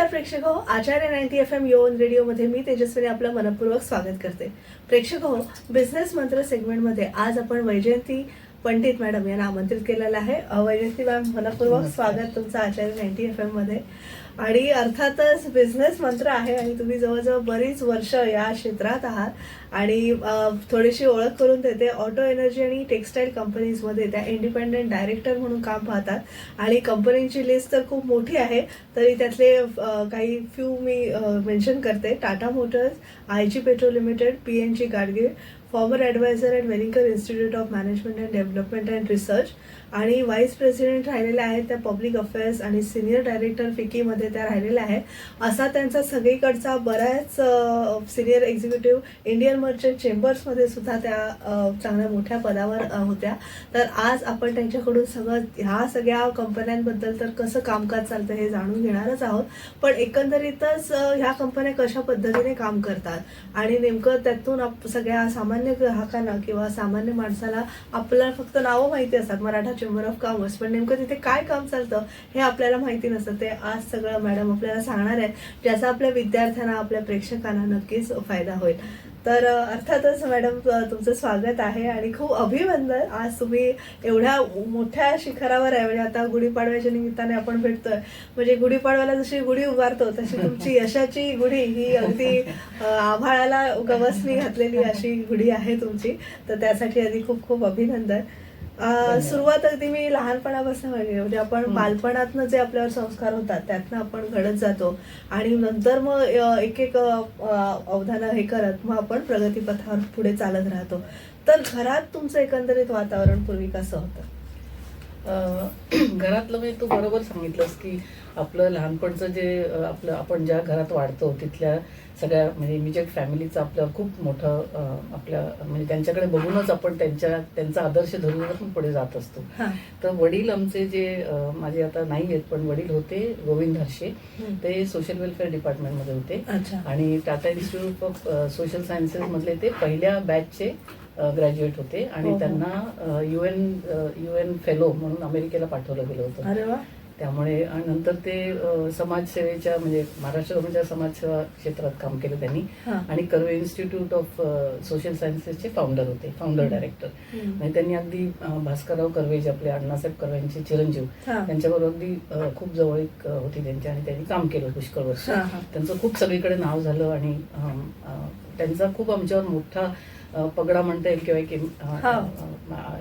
नमस्कार प्रेक्षक हो, आचार्य 90 FM योन रेडिओमध्ये मी तेजस्विनी आपलं मनपूर्वक स्वागत करते. प्रेक्षक हो, बिझनेस मंत्र सेगमेंटमध्ये आज आपण वैजयंती पंडित मॅडम यांना आमंत्रित केलेलं आहे. वैजयंती मॅम, मनपूर्वक स्वागत तुमचं आचार्य 90 FM मध्ये. आणि अर्थातच बिझनेस मंत्र आहे आणि तुम्ही जवळजवळ बरीच वर्ष या क्षेत्रात आहात आणि थोडीशी ओळख करून देते. ऑटो एनर्जी आणि टेक्सटाईल कंपनीजमध्ये त्या इंडिपेंडेंट डायरेक्टर म्हणून काम पाहतात आणि कंपनीची लिस्ट तर खूप मोठी आहे. तरी त्यातले काही फ्यू मी मेन्शन करते. Tata Motors, IG Petro Limited, PNG Gadgil, former adviser at Welingkar Institute of Management and Development and Research आणि व्हाईस प्रेसिडेंट राहिलेल्या आहेत त्या पब्लिक अफेअर्स आणि सिनियर डायरेक्टर फिकीमध्ये त्या राहिलेल्या आहेत. असा त्यांचा सगळीकडचा बऱ्याच सिनियर एक्झिक्युटिव्ह इंडियन मर्चंट चेंबर्समध्ये सुद्धा त्या चांगल्या मोठ्या पदावर होत्या. तर आज आपण त्यांच्याकडून ह्या सगळ्या कंपन्यांबद्दल तर कसं कामकाज चालतं हे जाणून घेणारच आहोत. पण एकंदरीतच ह्या कंपन्या कशा पद्धतीने काम करतात आणि नेमकं त्यातून सगळ्या सामान्य ग्राहकांना किंवा सामान्य माणसाला आपल्याला फक्त नावं माहिती असतात, मराठा चेंबर ऑफ कॉमर्स, पण नेमकं तिथे काय काम चालतं हे आपल्याला माहिती नसतं. ते आज सगळं मॅडम आपल्याला सांगणार आहे, ज्याचा आपल्या विद्यार्थ्यांना, आपल्या प्रेक्षकांना नक्कीच फायदा होईल. तर अर्थातच मॅडम तुमचं स्वागत आहे आणि खूप अभिनंदन. आज तुम्ही एवढ्या मोठ्या शिखरावर आहे. म्हणजे आता गुढीपाडव्याच्या निमित्ताने आपण भेटतोय, म्हणजे गुढीपाडव्याला जशी गुढी उभारतो तशी तुमची यशाची गुढी ही अगदी आभाळाला गवसणी घातलेली अशी गुढी आहे तुमची. तर त्यासाठी आधी खूप खूप अभिनंदन. सुरुवात अगदी मी लहानपणापासून म्हणजे आपण बालपणातनं जे आपल्यावर संस्कार होतात त्यातनं आपण घडत जातो आणि नंतर मग एक एक अवधानं हे करत मग आपण प्रगतीपथावर पुढे चालत राहतो. तर घरात तुमचं एकंदरीत वातावरण पूर्वी कसं होतं? घरातलं म्हणजे तू बरोबर सांगितलंस की आपलं लहानपणचं जे आपण ज्या घरात वाढतो तिथल्या सगळ्या म्हणजे इमिजिएट फॅमिलीचं आपलं खूप मोठं आपल्या म्हणजे त्यांच्याकडे बघूनच आपण त्यांचा आदर्श धरूनच आपण पुढे जात असतो. तर वडील आमचे जे माझे आता नाही आहेत पण वडील होते गोविंद हर्षे, ते सोशल वेलफेअर डिपार्टमेंटमध्ये होते आणि Tata institute of social sciences मधले ते पहिल्या बॅचचे ग्रॅज्युएट होते आणि त्यांना UN फेलो म्हणून अमेरिकेला पाठवलं गेलं होतं. अरे वा. त्यामुळे आणि नंतर ते समाजसेवेच्या म्हणजे महाराष्ट्र गव्हर्नमेंटच्या समाजसेवा क्षेत्रात काम केलं त्यांनी आणि कर्वे इन्स्टिट्यूट ऑफ सोशल सायन्सेसचे फाउंडर होते, फाउंडर डायरेक्टर. म्हणजे त्यांनी अगदी भास्करराव कर्वे जे आपले अण्णासाहेब कर्वेंचे चिरंजीव त्यांच्याबरोबर अगदी खूप जवळीक होती त्यांची आणि त्यांनी काम केलं पुष्कळ वर्ष. त्यांचं खूप सगळीकडे नाव झालं आणि त्यांचा खूप आमच्यावर मोठा पगडा म्हणता येईल किंवा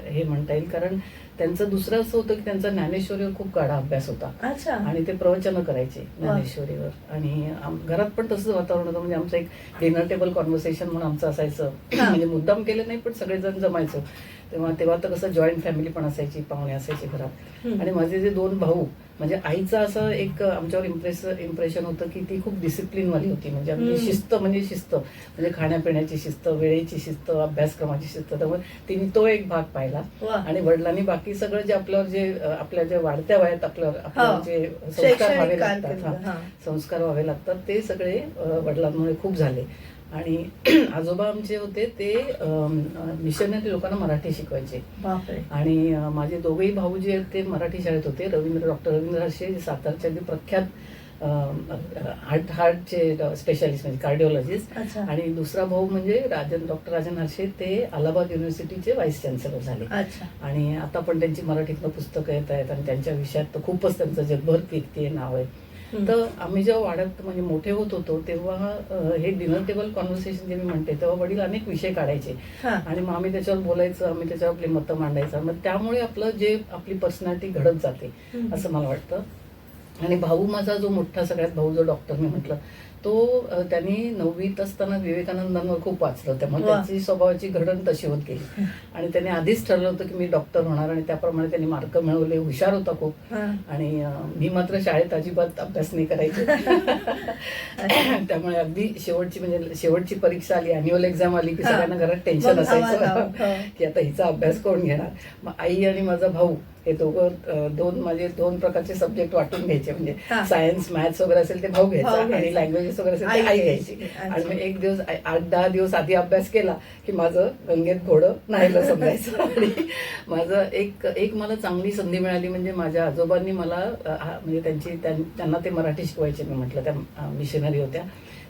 हे म्हणता येईल. कारण त्यांचं दुसरं असं होतं की त्यांचा ज्ञानेश्वरीवर खूप गाढा अभ्यास होता आणि ते प्रवचनं करायचे ज्ञानेश्वरीवर आणि घरात पण तसंच वातावरण होतं. म्हणजे आमचं एक डिनर टेबल कॉन्व्हर्सेशन म्हणून आमचं असायचं. म्हणजे मुद्दाम केलं नाही पण सगळेजण जमायचो. तेव्हा तर कसं जॉईंट फॅमिली पण असायची, पाहुणे असायचे घरात. आणि माझे जे 2 भाऊ म्हणजे आईचं असं एक आमच्यावर इम्प्रेशन होतं की ती खूप डिसिप्लिनवाली होती. म्हणजे अगदी शिस्त म्हणजे खाण्यापिण्याची शिस्त, वेळेची शिस्त, अभ्यासक्रमाची शिस्त. त्यामुळे तिने तो एक भाग पाहिला आणि वडिलांनी बाकी सगळं जे आपल्या ज्या वाढत्या वयात आपल्यावर जे संस्कार व्हावे लागतात ते सगळे वडिलांमुळे खूप झाले. आणि आजोबा आमचे होते ते मिशनरी लोकांना मराठी शिकवायचे आणि माझे दोघेही भाऊ जे आहेत ते मराठी शाळेत होते. डॉक्टर रवींद्र हर्षे सातारचे अगदी प्रख्यात हार्टचे स्पेशालिस्ट म्हणजे कार्डिओलॉजिस्ट आणि दुसरा भाऊ म्हणजे डॉक्टर राजन हर्षे ते अलाहाबाद युनिव्हर्सिटीचे व्हाईस चान्सलर झाले. आणि आता पण त्यांची मराठीतनं पुस्तकं येत आहेत आणि त्यांच्या विषयात तर खूपच त्यांचं जगभर कीर्ती नाव आहे. तर आम्ही जेव्हा वाढत म्हणजे मोठे होत होतो तेव्हा हे डिनर टेबल कॉन्व्हर्सेशन जे मी म्हणते तेव्हा वडील अनेक विषय काढायचे आणि मग आम्ही त्याच्यावर बोलायचं, आम्ही त्याच्यावर आपली मतं मांडायचं. मग त्यामुळे आपली पर्सनॅलिटी घडत जाते असं मला वाटतं. आणि भाऊ माझा जो मोठा सगळ्यात भाऊ जो डॉक्टर मी म्हटलं तो त्यांनी 9वीत असताना विवेकानंदांवर खूप वाचलं. त्यामुळे त्याची स्वभावाची घडण तशी होत गेली आणि त्याने आधीच ठरलं होतं की मी डॉक्टर होणार आणि त्याप्रमाणे त्यांनी मार्क मिळवले. हुशार होता खूप आणि मी मात्र शाळेत अजिबात अभ्यास नाही करायचे. त्यामुळे अगदी शेवटची परीक्षा आली, अॅन्युअल एक्झाम आली की सगळ्यांना घरात टेन्शन असायचं की आता हिचा अभ्यास कोण घेणार. मग आई आणि माझा भाऊ हे दोघं माझे दोन प्रकारचे सब्जेक्ट वाटून घ्यायचे, म्हणजे हा. सायन्स मॅथ्स वगैरे असेल ते भाऊ भाऊ घ्यायचा घ्यायचा. आणि लँग्वेजेस वगैरे असेल आई ते आई घ्यायची. घ्यायची. अच्छा. आणि मग एक दिवस 8-10 दिवस आधी अभ्यास केला की माझं गंगेत घोडं नाहीलं समजायचं. आणि माझं एक मला चांगली संधी मिळाली, म्हणजे माझ्या आजोबांनी मला म्हणजे त्यांना ते मराठी शिकवायचे. मी म्हटलं त्या मिशनरी होत्या,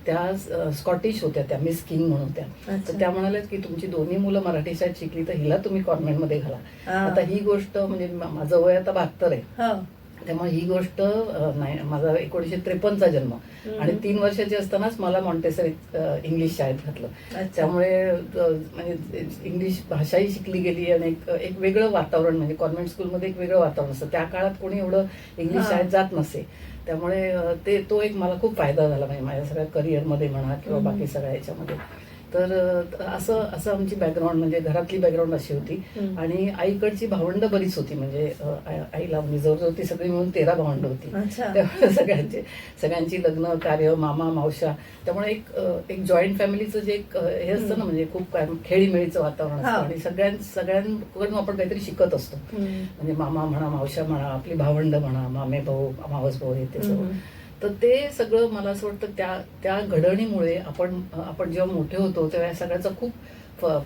त्या स्कॉटिश होत्या, त्या मिस किंग म्हणून होत्या. अच्छा. तर त्या म्हणाल्या की तुमची दोन्ही मुलं मराठी शाळेत शिकली तर हिला तुम्ही कॉन्व्हेंटमध्ये घाला. हा. आता ही गोष्ट म्हणजे माझं वय आता 72 आहे, हो. त्यामुळे ही गोष्ट नाही, माझा 1953चा जन्म आणि 3 वर्षाची असतानाच मला मॉन्टेसरी इंग्लिश शाळेत घातलं. अच्छा. त्यामुळे म्हणजे इंग्लिश भाषाही शिकली गेली आणि एक वेगळं वातावरण, म्हणजे कॉन्व्हेंट स्कूलमध्ये एक वेगळं वातावरण असतं. त्या काळात कोणी एवढं इंग्लिश हा. शाळेत जात नसे, त्यामुळे तो एक मला खूप फायदा झाला, म्हणजे माझ्या सगळ्या करिअरमध्ये म्हणा किंवा बाकी सगळ्या याच्यामध्ये. तर असं आमची बॅकग्राऊंड, म्हणजे घरातली बॅकग्राऊंड अशी होती. आणि आईकडची भावंड बरीच होती, म्हणजे आईला म्हणजे जवळजवळ ती सगळी मिळून 13 भावंड होती. अच्छा. त्यामुळे सगळ्यांची लग्न कार्य, मामा मावशा, त्यामुळे एक जॉईंट फॅमिलीचं जे एक हे असतं ना, म्हणजे खूप खेळीमेळीचं वातावरण असतं. हा. आणि सगळ्यांकडून आपण काहीतरी शिकत असतो, म्हणजे मामा म्हणा, मावशा म्हणा, आपली भावंड म्हणा, मामे भाऊ, मावस भाऊ, हे ते सर्व. तर ते सगळं मला असं वाटतं त्या घडणीमुळे आपण जेव्हा मोठे होतो तेव्हा या सगळ्याचा खूप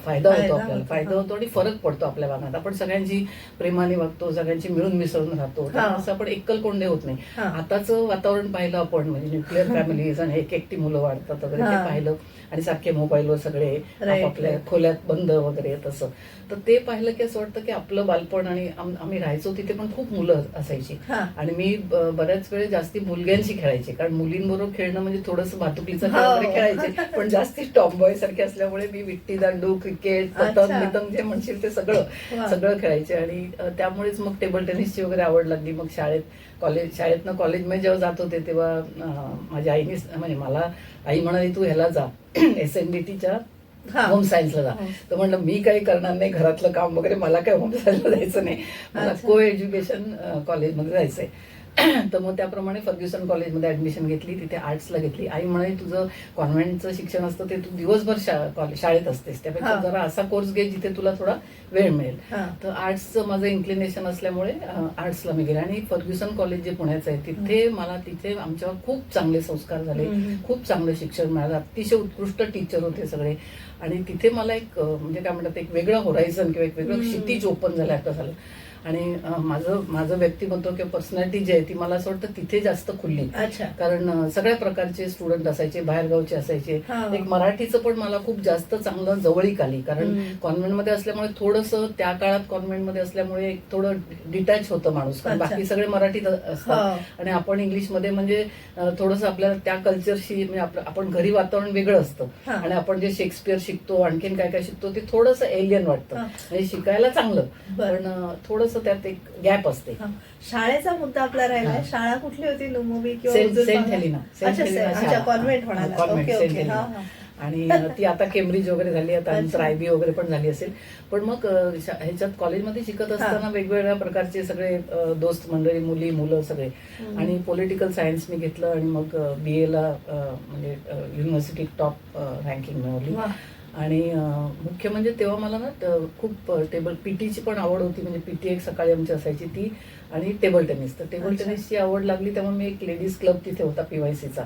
फायदा होतो आपल्याला, फायदा होतो आणि फरक पडतो आपल्या वागण्यात. आपण सगळ्यांची प्रेमाने वागतो, सगळ्यांची मिळून मिसळून राहतो, असं आपण एकलकोंडे होत नाही. आताचं वातावरण पाहिलं आपण, म्हणजे न्यूक्लिअर फॅमिलीज आणि एकटी मुलं वाढतात वगैरे, ते पाहिलं. आणि सारखे मोबाईलवर सगळे आपापल्या खोल्यात बंद वगैरे तसं. तर ते पाहिलं की असं वाटतं की आपलं बालपण, आणि आम्ही राहायचो तिथे पण खूप मुलं असायची. आणि मी बऱ्याच वेळ जास्ती मुलग्यांशी खेळायचे, कारण मुलींबरोबर खेळणं म्हणजे थोडंसं भातुकलीचं खेळ वगैरे खेळायचे, पण जास्ती टॉमबॉय सारखे असल्यामुळे मी विट्टी दांडू, क्रिकेट, पतंग बितंग जे म्हणशील ते सगळं खेळायचे. आणि त्यामुळेच मग टेबल टेनिसची वगैरे आवड लागली. मग शाळेतनं कॉलेजमध्ये जेव्हा जात होते तेव्हा माझ्या आईने, म्हणजे मला आई म्हणाली तू ह्याला जा SNDTच्या होम सायन्सला जा. तर म्हणलं मी काही करणार नाही, घरातलं काम वगैरे, मला काय होम सायन्सला जायचं नाही, मला को एज्युकेशन कॉलेजमध्ये जायचंय. तर मग त्याप्रमाणे फर्ग्युसन कॉलेजमध्ये ऍडमिशन घेतली, तिथे आर्ट्सला घेतली. आई म्हणाली तुझं कॉन्व्हेंटचं शिक्षण असतं ते तू दिवसभर शाळेत असतेस, त्यापेक्षा जरा असा कोर्स घे जिथे तुला थोडा वेळ मिळेल. तर आर्ट्सचं माझं इन्क्लिनेशन असल्यामुळे आर्ट्सला मी गेले. आणि फर्ग्युसन कॉलेज जे पुण्याचं आहे तिथे आमच्यावर खूप चांगले संस्कार झाले, खूप चांगलं शिक्षण मिळालं, अतिशय उत्कृष्ट टीचर होते सगळे. आणि तिथे मला एक म्हणजे काय म्हणतात, एक वेगळं होरायझन किंवा एक वेगळं क्षितिज ओपन झालं आता झालं. आणि माझं व्यक्तिमत्व किंवा पर्सनॅलिटी जी आहे ती मला असं वाटतं तिथे जास्त खुलली. कारण सगळ्या प्रकारचे स्टुडंट असायचे, बाहेरगावचे असायचे. एक मराठीचं पण मला खूप जास्त चांगलं जवळीक आली, कारण कॉन्व्हेंटमध्ये असल्यामुळे थोडंसं, त्या काळात कॉन्व्हेंटमध्ये असल्यामुळे एक थोडं डिटॅच होतं माणूस, कारण बाकी सगळे मराठीत असतात आणि आपण इंग्लिशमध्ये, म्हणजे थोडंसं आपल्याला त्या कल्चरशी, म्हणजे आपण घरी वातावरण वेगळं असतं आणि आपण जे शेक्सपियर शिकतो, आणखीन काय काय शिकतो ते थोडंसं एलियन वाटतं. म्हणजे शिकायला चांगलं, पण थोडंसं त्यात एक गॅप असते. शाळेचा मुद्दा आपला राहिला, शाळा कुठली होती? नुमोबी किंवा सेंट हेलिना कॉन्व्हेंट म्हणाला. आणि ती आता केम्ब्रिज वगैरे झाली, आता नंतर IB वगैरे पण झाली असेल. पण मग ह्याच्यात कॉलेजमध्ये शिकत असताना वेगवेगळ्या प्रकारचे सगळे दोस्त मंडळी, मुली मुलं सगळे. आणि पॉलिटिकल सायन्स मी घेतलं आणि मग BA ला म्हणजे युनिव्हर्सिटी टॉप रँकिंग मिळवली. आणि मुख्य म्हणजे तेव्हा मला ना खूप पीटीची पण आवड होती, म्हणजे PT एक सकाळी आमची असायची ती, आणि टेबल टेनिस. तर टेबल टेनिसची आवड लागली तेव्हा मी एक लेडीज क्लब तिथे होता PYCचा,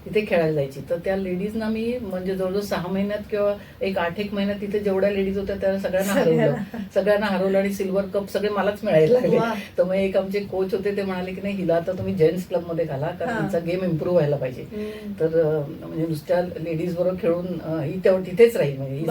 तिथे खेळायला जायची. तर त्या लेडीजना मी म्हणजे जवळजवळ 6 महिन्यात किंवा एक 8-1 महिन्यात तिथे जेवढ्या लेडीज होत्या त्या सगळ्यांना हरवलं आणि सिल्वर कप सगळे मलाच मिळायला लागले. तर मग एक आमचे कोच होते, ते म्हणाले की नाही हिला आता तुम्ही जेंट्स क्लब मध्ये घाला, कारण तिचा गेम इम्प्रूव्ह व्हायला पाहिजे. तर म्हणजे नुसत्या लेडीज बरोबर खेळून ही तिथेच राहील, म्हणजे ही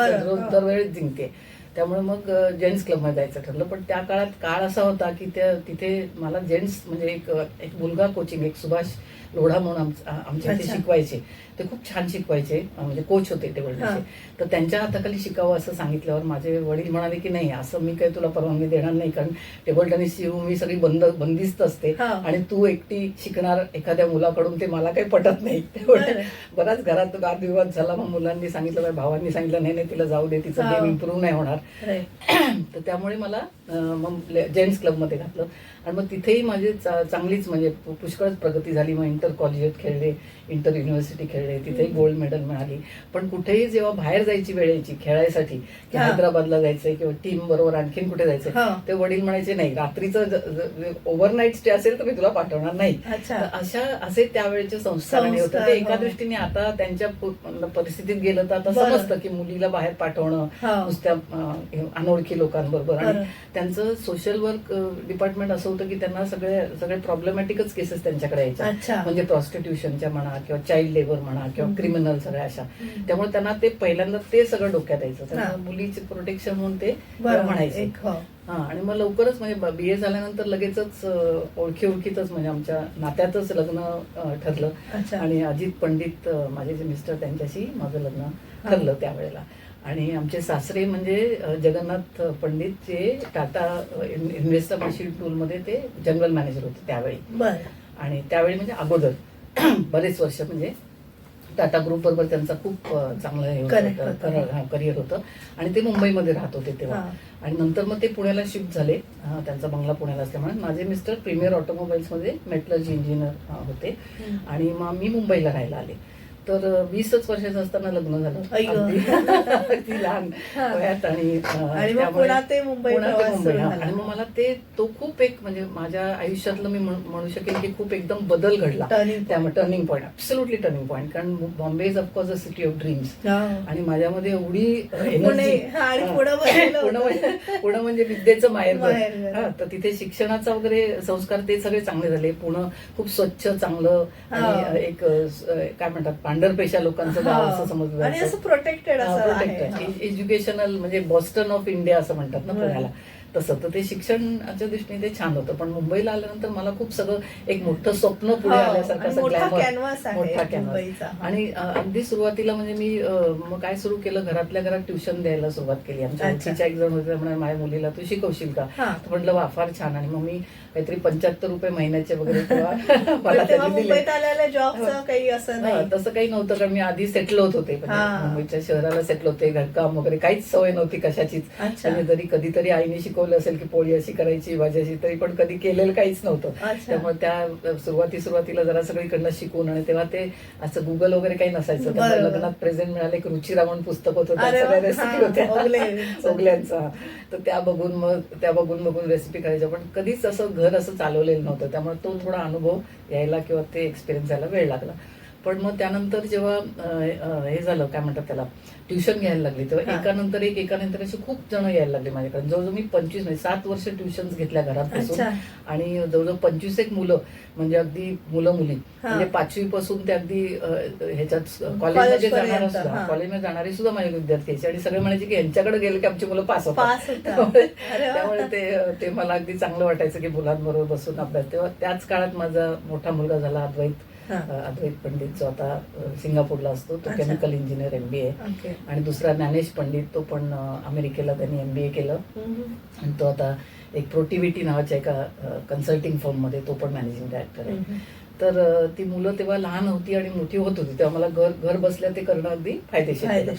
दरवेळेस जिंकते. त्यामुळे मग जेंट्स क्लबमध्ये जायचं ठरलं. पण त्या काळ असा होता की तिथे मला जेंट्स म्हणजे एक मुलगा कोचिंग, एक सुभाष लोढा म्हणून आमच्या इथे शिकवायचे. ते खूप छान शिकवायचे, म्हणजे कोच होते टेबल टेनिसचे. तर त्यांच्या हाताखाली शिकावं असं सांगितल्यावर माझे वडील म्हणाले की नाही, असं मी काही तुला परवानगी देणार नाही, कारण टेबल टेनिसची रूम ही सगळी बंदिस्त असते आणि तू एकटी शिकणार एखाद्या मुलाकडून, ते मला काही पटत नाही. बराच घरात वादविवाद झाला. मग मुलांनी सांगितलं, भावांनी सांगितलं नाही तिला जाऊ दे, तिचं गेम इम्प्रूव्ह नाही होणार. तर त्यामुळे मला मग जेंट्स क्लबमध्ये घातलं. आणि मग तिथेही माझी चांगलीच म्हणजे पुष्कळच प्रगती झाली. मग इंटर कॉलेजात खेळले, इंटर युनिव्हर्सिटी खेळले, तिथेही गोल्ड मेडल मिळाली. पण कुठेही जेव्हा बाहेर जायची वेळ यायची खेळायसाठी, की हैदराबादला जायचंय किंवा टीम बरोबर आणखीन कुठे जायचंय, ते वडील म्हणायचे नाही, रात्रीचं ओव्हरनाईट स्टे असेल तर मी तुला पाठवणार नाही. असे त्यावेळेचे संस्कार होते. ते एका दृष्टीने आता त्यांच्या परिस्थितीत गेलं तर आता समजतं की मुलीला बाहेर पाठवणं नुसत्या अनोळखी लोकांबरोबर. आणि त्यांचं सोशल वर्क डिपार्टमेंट असं होतं की त्यांना सगळे प्रॉब्लेमॅटिकच केसेस त्यांच्याकडे यायच्या, म्हणजे प्रॉस्टिट्यूशनच्या म्हणा किंवा चाइल्ड लेबर म्हणा किंवा क्रिमिनल सगळ्या अशा. त्यामुळे त्यांना ते पहिल्यांदा ते सगळं डोक्यात यायचं. त्यांना मुलीचे प्रोटेक्शन म्हणून ते म्हणायचे. आणि मग लवकरच म्हणजे BA झाल्यानंतर लगेचच ओळखीतच म्हणजे आमच्या नात्यातच लग्न ठरलं. आणि अजित पंडित माझे जे मिस्टर त्यांच्याशी माझं लग्न ठरलं त्यावेळेला. आणि आमचे सासरे म्हणजे जगन्नाथ पंडित, जे टाटा इन्व्हेस्टर मशीन टूलमध्ये ते जनरल मॅनेजर होते त्यावेळी. आणि त्यावेळी म्हणजे अगोदर बरेच वर्ष म्हणजे टाटा ग्रुप बरोबर त्यांचा खूप चांगलं करिअर होतं. आणि ते मुंबईमध्ये राहत होते तेव्हा. आणि नंतर मग ते पुण्याला शिफ्ट झाले. त्यांचा बंगला पुण्याला असल्यामुळे. माझे मिस्टर प्रीमियर ऑटोमोबाईल्स मध्ये मेटलर्जी इंजिनियर होते. आणि मग मी मुंबईला राहायला आले. तर 20च वर्षाचं असताना लग्न झालं, अगदी लहान वयात. आणि मुंबई. आणि मग मला तो खूप एक म्हणजे माझ्या आयुष्यातलं मी म्हणू शकेन की खूप एकदम बदल घडला. त्यामुळे turning point, absolutely turning point. कारण Bombay is of course a city of dreams. आणि माझ्यामध्ये एवढी एनर्जी, पुणे म्हणजे विद्येचं माहेर. तर तिथे शिक्षणाचा वगैरे संस्कार ते सगळे चांगले झाले. पुणे खूप स्वच्छ, चांगलं आणि एक काय म्हणतात पेशा लोकांचं गाव असं समजलं आणि असं प्रोटेक्टेड एज्युकेशनल, म्हणजे बॉस्टन ऑफ इंडिया असं म्हणतात ना पुण्याला, तसं. तर ते शिक्षणाच्या दृष्टीने ते छान होतं. पण मुंबईला आल्यानंतर मला खूप सगळं एक मोठं स्वप्न पुढे आल्यासारखं, मोठा कॅनव्हास. आणि अगदी सुरुवातीला म्हणजे मी मग काय सुरू केलं, घरातल्या घरात ट्युशन द्यायला सुरुवात केली. आमच्या ओळखीच्या एक जण होते, म्हणजे माझ्या मुलीला तू शिकवशील का? तर म्हटलं वा, फार छान. आणि मग मी काहीतरी 75 रुपये महिन्याचे वगैरे तसं काही नव्हतं, कारण मी आधी सेटल होत होते. मुंबईच्या शहराला सेटल होते, घरकाम वगैरे काहीच सवय नव्हती कशाचीच. म्हणजे जरी कधीतरी आईने शिकवलं असेल की पोळी अशी करायची, भाजी अशी, तरी पण कधी केलेलं काहीच नव्हतं. त्यामुळे त्या सुरुवातीला जरा सगळीकडनं शिकून. आणि तेव्हा ते असं गुगल वगैरे काही नसायचं. त्यामुळे लग्नात प्रेझेंट मिळाले एक रुचिरा म्हणून पुस्तक होतं, त्या सगळ्या रेसिपी होत्या ओगल्यांचा. तर त्या बघून रेसिपी करायच्या. पण कधीच असं घर असं चालवलेलं नव्हतं. त्यामुळे तो थोडा अनुभव यायला किंवा ते एक्सपिरियन्स यायला वेळ लागला. पण मग त्यानंतर जेव्हा हे झालं, काय म्हणतात त्याला, ट्युशन घ्यायला लागली, तेव्हा एकानंतर असे खूप जण यायला लागले माझ्याकडे. जवळजवळ मी 7 वर्ष ट्युशन्स घेतल्या घरात बसून. आणि जवळजवळ 25 मुलं, म्हणजे अगदी मुलं मुली, म्हणजे 5वी पासून ते अगदी ह्याच्यात कॉलेजमध्ये जाणारे सुद्धा माझे विद्यार्थी यायचे. आणि सगळे म्हणायचे की यांच्याकडे गेले की आमची मुलं पास होतात. त्यामुळे ते मला अगदी चांगलं वाटायचं की मुलांबरोबर बसून अभ्यास. तेव्हा त्याच काळात माझा मोठा मुलगा झाला अद्वैत पंडित, जो आता सिंगापूरला असतो. तो केमिकल इंजिनियर MBA. आणि दुसरा ज्ञानेश पंडित, तो पण अमेरिकेला त्यांनी MBA केलं. आणि तो आता एक प्रोटिव्हिटी नावाच्या एका कन्सल्टिंग फर्म मध्ये तो पण मॅनेजिंग डायरेक्टर आहे. तर ती मुलं तेव्हा लहान होती आणि मोठी होत होती, तेव्हा मला घर बसल्या ते करणं अगदी फायदेशीर.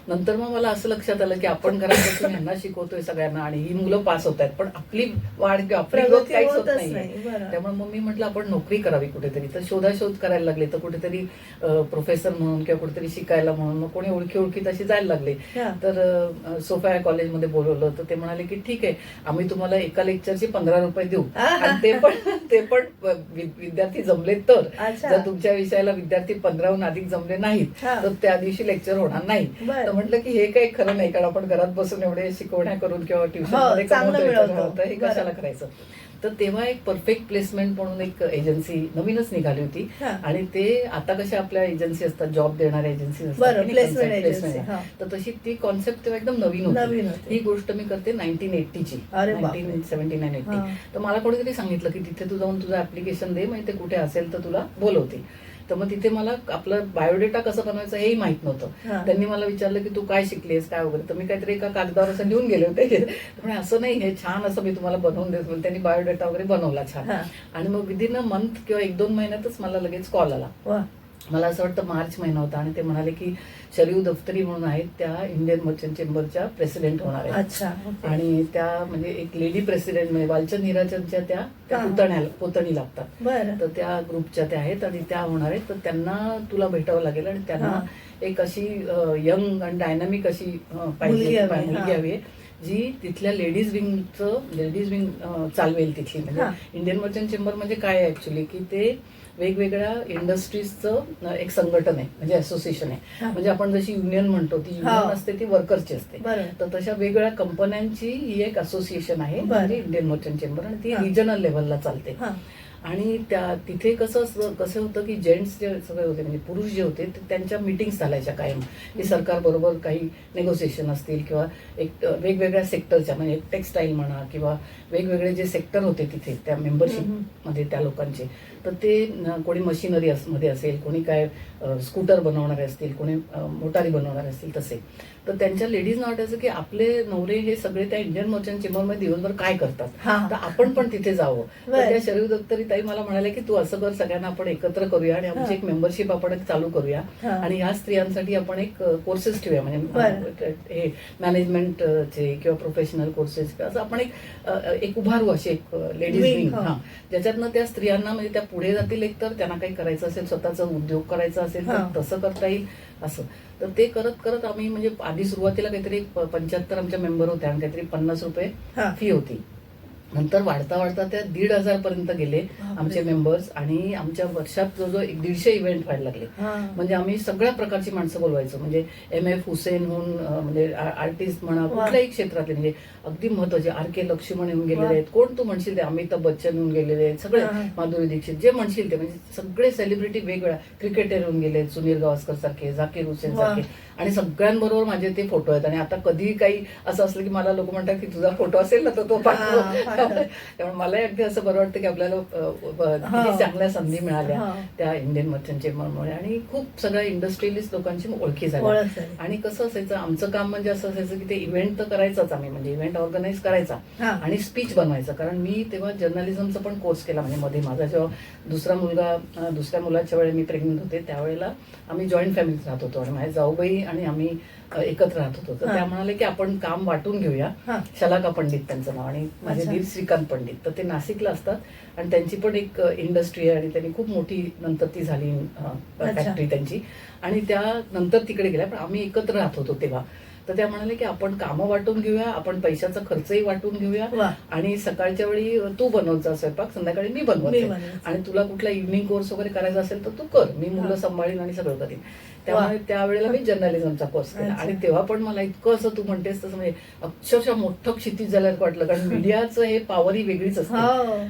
नंतर मग मला असं लक्षात आलं की आपण घरात बसून यांना शिकवतोय सगळ्यांना आणि ही मुलं पास होत आहेत, पण आपली वाढ किंवा आपली ग्रोथ काहीच होत नाही. त्यामुळे मग मी म्हटलं आपण नोकरी करावी कुठेतरी. तर शोधाशोध करायला लागले. तर कुठेतरी प्रोफेसर म्हणून किंवा कुठेतरी शिकायला म्हणून मग कोणी ओळखीत अशी जायला लागले. तर सोफिया कॉलेजमध्ये बोलवलं. तर ते म्हणाले की ठीक आहे, आम्ही तुम्हाला एका लेक्चरचे 15 रुपये देऊ. आणि ते पण विद्यार्थी जमले तर. जर तुमच्या विषयाला विद्यार्थी 15हून अधिक जमले नाहीत तर त्या दिवशी लेक्चर होणार नाही. तर म्हटलं की हे काही खरं नाही, कारण आपण घरात बसून एवढे शिकवण्या करून किंवा ट्युशन मध्ये कमवतोय, हे कशाला करायचं. तर तेव्हा एक परफेक्ट प्लेसमेंट म्हणून एक एजन्सी नवीनच निघाली होती. आणि ते आता कशा आपल्या एजन्सी असतात, जॉब देणाऱ्या एजन्सी असतात, तर तशी ती कॉन्सेप्ट तेव्हा एकदम नवीन होती. ही गोष्ट मी करते 1980ची, 1979-80. तर मला कोणीतरी सांगितलं की तिथे तू जाऊन तुझं ऍप्लिकेशन दे, म्हणजे ते कुठे असेल तर तुला बोलवते. तर मग तिथे मला आपलं बायोडेटा कसं बनवायचं हेही माहित नव्हतं. त्यांनी मला विचारलं की तू काय शिकलीस काय वगैरे. तर मी काहीतरी एका कागदावर असं लिहून गेले होते. म्हणजे असं नाही, हे छान असं मी तुम्हाला बनवून देत. म्हणून त्यांनी बायोडेटा वगैरे बनवला छान. आणि मग विदिन अ मंथ किंवा 1-2 महिन्यातच मला लगेच कॉल आला मला असं वाटतं मार्च महिना होता आणि ते म्हणाले की शरीव दफ्तरी म्हणून आहेत त्या इंडियन मर्चंट चेंबरच्या प्रेसिडेंट होणार आहेत. अच्छा, okay. आणि त्या म्हणजे एक लेडी प्रेसिडेंट म्हणजे वालचंद हिराचंदच्या त्या पुतणी लागतात. बरं. तर त्या ग्रुपच्या त्या आहेत आणि त्या होणार आहेत. तर त्यांना तुला भेटावं लागेल आणि त्यांना एक अशी यंग आणि डायनामिक अशी पाहिजे मुलगी हवी आहे जी तिथल्या लेडीज विंग चालवेल तिथली. म्हणजे इंडियन मर्चंट चेंबर म्हणजे काय आहे ऍक्च्युली की ते वेगवेगळ्या इंडस्ट्रीजचं एक संघटन आहे म्हणजे असोसिएशन आहे. म्हणजे आपण जशी युनियन म्हणतो ती युनियन असते ती वर्करची असते. तर तशा वेगवेगळ्या कंपन्यांची ही एक असोसिएशन आहे म्हणजे इंडियन मर्चंट चेंबर आणि ती रिजनल लेव्हलला चालते. आणि तिथे कसं होतं की जेंट्स जे सगळे होते म्हणजे पुरुष जे होते ते त्यांच्या मिटिंग्स चालायच्या कायम की सरकार बरोबर काही नेगोसिएशन असतील किंवा एक वेगवेगळ्या सेक्टरच्या म्हणजे टेक्स्टाईल म्हणा किंवा वेगवेगळे जे सेक्टर होते तिथे त्या मेंबरशिप मध्ये त्या लोकांचे. तर ते कोणी मशिनरी मध्ये असेल, कोणी काय स्कूटर बनवणारे असतील, कोणी मोटारी बनवणारे असतील तसे. तर त्यांच्या लेडीजना वाटायचं की आपले नवरे हे सगळे त्या इंडियन मर्चंट चेंबरमध्ये दिवसभर काय करतात तर आपण पण तिथे जावं. तर त्या शरीर दत्तरी ताई मला म्हणाले की तू असं कर, सगळ्यांना आपण एकत्र करूया आणि आमची एक मेंबरशिप आपण चालू करूया आणि ह्या स्त्रियांसाठी आपण एक कोर्सेस ठेवूया म्हणजे हे मॅनेजमेंटचे किंवा प्रोफेशनल कोर्सेस असं आपण एक उभारू अशी एक लेडीज विंग ज्याच्यातनं त्या स्त्रियांना म्हणजे त्या पुढे जातील. एक तर त्यांना काही करायचं असेल, स्वतःचा उद्योग करायचा असेल तर तसं करता येईल असं. तर ते करत करत आम्ही म्हणजे आधी सुरुवातीला काहीतरी 75 आमच्या मेंबर होत्या आणि काहीतरी 50 रुपये फी होती. नंतर वाढता वाढता त्या 1,500 पर्यंत गेले आमचे मेंबर्स आणि आमच्या वर्षात जवळजवळ 150 इव्हेंट व्हायला लागले. म्हणजे आम्ही सगळ्या प्रकारची माणसं बोलवायचो म्हणजे MF हुसेनहून म्हणजे आर्टिस्ट म्हणा कुठल्याही क्षेत्रातले म्हणजे अगदी महत्वाचे RK लक्ष्मण येऊन गेलेले आहेत, कोण तू म्हणशील ते अमिताभ बच्चन येऊन गेलेले आहेत, सगळे माधुरी दीक्षित जे म्हणशील ते म्हणजे सगळे सेलिब्रिटी वेगवेगळ्या क्रिकेटर येऊन गेले, सुनील गावस्कर सारखे, झाकीर हुसेन सारखे आणि सगळ्यांबरोबर माझे ते फोटो आहेत. आणि आता कधी काही असं असलं की मला लोक म्हणतात की तुझा फोटो असेल ना तर तो पाठव. त्यामुळे मलाही अगदी असं बरं वाटतं की आपल्याला किती चांगल्या संधी मिळाल्या त्या इंडियन मर्चंट चेंबरमुळे आणि खूप सगळ्या इंडस्ट्रियलिस्ट लोकांची ओळखी झाल्या. आणि कसं असायचं आमचं काम म्हणजे असं असायचं की ते इव्हेंट तर करायचाच आम्ही म्हणजे इव्हेंट ऑर्गनाईज करायचा आणि स्पीच बनवायचा. कारण मी तेव्हा जर्नलिझमचा पण कोर्स केला म्हणजे मध्ये माझा जेव्हा दुसऱ्या मुलाच्या वेळी मी प्रेग्नंट होते त्यावेळेला आम्ही जॉईंट फॅमिलीत राहत होतो आणि माझ्या जाऊबाई आणि आम्ही एकत्र राहत होतो. तर त्या म्हणाले की आपण काम वाटून घेऊया. शलाका पंडित त्यांचं नाव आणि माझे दीर श्रीकांत पंडित. तर ते नाशिकला असतात आणि त्यांची पण एक इंडस्ट्री आहे आणि त्यांनी खूप मोठी नंतर ती झाली फॅक्टरी त्यांची आणि त्या नंतर तिकडे गेल्या. पण आम्ही एकत्र राहत होतो तेव्हा. तर त्या म्हणाले की आपण कामं वाटून घेऊया, आपण पैशाचा खर्चही वाटून घेऊया आणि सकाळच्या वेळी तू बनवत जा स्वयंपाक, संध्याकाळी मी बनवते आणि तुला कुठला इव्हनिंग कोर्स वगैरे करायचा असेल तर तू कर, मी मुलं सांभाळीन आणि सगळं करीन. त्यामुळे त्यावेळेला मी जर्नलिझमचा कोर्स केला आणि तेव्हा पण मला इतकं असं तू म्हणतेस तसं म्हणजे अक्षरशः मोठं क्षितिज झाल्यासारखं वाटलं. कारण मीडियाचं हे पॉवर ही वेगळीच असते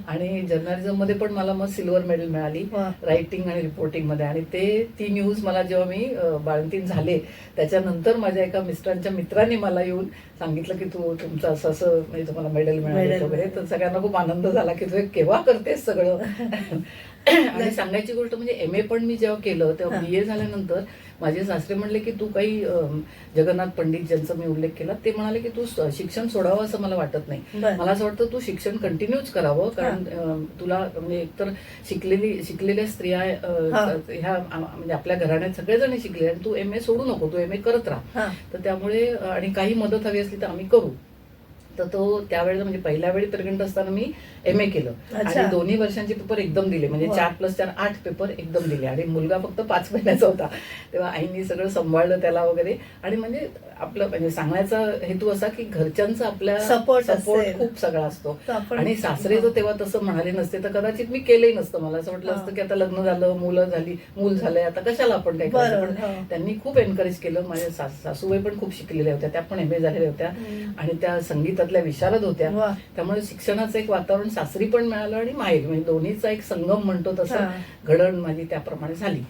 आणि जर्नलिझम मध्ये पण मला मग सिल्वर मेडल मिळाली रायटिंग आणि रिपोर्टिंग मध्ये. आणि ती न्यूज मला जेव्हा मी बाळंतीण झाले त्याच्यानंतर माझ्या एका मिस्टरांच्या मित्रांनी मला येऊन सांगितलं की तुमचं असं म्हणजे तुम्हाला मेडल मिळालं वगैरे. तर सगळ्यांना खूप आनंद झाला की तू केव्हा करतेस सगळं. आणि सांगायची गोष्ट म्हणजे MA पण मी जेव्हा केलं तेव्हा BA झाल्यानंतर माझे सासरे म्हणले की तू काही जगन्नाथ पंडित ज्यांचा मी उल्लेख केला ते म्हणाले की तू शिक्षण सोडावं असं मला वाटत नाही. मला असं वाटतं तू शिक्षण कंटिन्यूच करावं कारण तुला म्हणजे एकतर शिकलेल्या स्त्रिया ह्या म्हणजे आपल्या घराण्यात सगळेजण शिकले आणि तू MA सोडू नको, तू MA करत राहा. तर त्यामुळे आणि काही मदत हवी असली तर आम्ही करू. तर तो त्यावेळेला म्हणजे पहिल्या वेळी प्रेग्नंट असताना मी MA केलं आणि 2 वर्षांचे पेपर एकदम दिले म्हणजे 4+4 8 पेपर एकदम दिले आणि मुलगा फक्त 5 महिन्याचा होता. तेव्हा आईनी सगळं सांभाळलं त्याला वगैरे. आणि म्हणजे आपलं म्हणजे सांगण्याचा हेतू असा की घरच्यांचा आपल्या सपोर्ट खूप सगळा असतो. आणि सासरे जर तेव्हा तसं म्हणाले नसते तर कदाचित मी केलंही नसतं. मला असं वाटलं असतं की आता लग्न झालं, मूल झालंय, आता कशाला आपण काय करायचं. पण त्यांनी खूप एनकरेज केलं. माझ्या सासूबाई पण खूप शिकलेल्या होत्या, त्या पण MA झालेल्या होत्या आणि त्या संगीतातल्या विशारद होत्या. त्यामुळे शिक्षणाचं एक वातावरण सासरी पण मिळालं आणि माहेर म्हणजे दोन्हीचा एक संगम म्हणतो तसं घडण माझी त्याप्रमाणे झाली.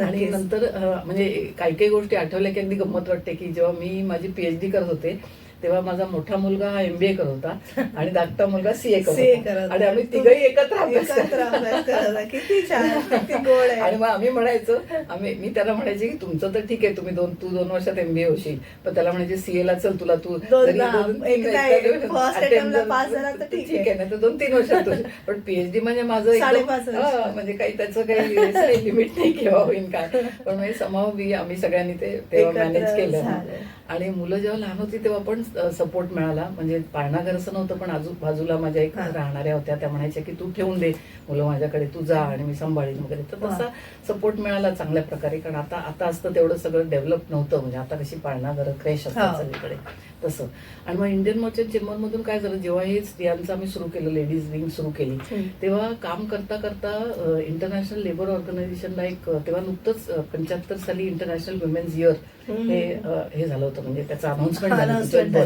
आणि नंतर म्हणजे काही काही गोष्टी आठवल्या की अगदी गंमत वाटते की जेव्हा मी माझी PhD करत होते तेव्हा माझा मोठा मुलगा हा MBA करत होता आणि धाकटा मुलगा CA करत CA होता. करत आणि आम्ही होता. तिघही एकत्र अभ्यास एकत्र अभ्यास करत होता. किती छान, किती गोड आहे. आणि मग आम्ही म्हणायचो, मी त्याला म्हणायचे की तुमचं तर ठीक आहे, तू 2 वर्षात MBA होशील, पण त्याला म्हणायचे CA ला चल, तुला तू दोन- जरी एक काय, first attempt ला pass झाला तर ठीक आहे. आहे, नाही तर 2-3 वर्षात होशील. पण PhD म्हणजे माझं 5.5 वर्ष. म्हणजे काही त्याचं काही लिमिट नाही केव्हा होईल काय. पण म्हणजे आम्ही सगळ्यांनी ते तेव्हा एकत्र मॅनेज केलं. झालं. आणि मुलं जेव्हा लहान होती तेव्हा पण सपोर्ट मिळाला. म्हणजे पाळणा घर असं नव्हतं, पण बाजूला माझ्या एक राहणाऱ्या होत्या, त्या म्हणायच्या की तू ठेवून दे मुलं माझ्याकडे, तू जा आणि मी सांभाळीन वगैरे. तर तसा सपोर्ट मिळाला चांगल्या प्रकारे. कारण आता असतं तेवढं सगळं डेव्हलप नव्हतं. म्हणजे आता कशी पाळणा घर क्रॅश असतात सगळीकडे तसं. आणि मग इंडियन मर्चंट चेंबर मधून काय झालं, जेव्हा हे स्त्रियांचं आम्ही सुरू केलं, लेडीज विंग सुरू केली, तेव्हा काम करता करता इंटरनॅशनल लेबर ऑर्गनायझेशनला तेव्हा नुकतंच 75 साली इंटरनॅशनल वुमेन्स इयर हे झालं होतं. म्हणजे त्याचं अनाउन्समेंट झालं.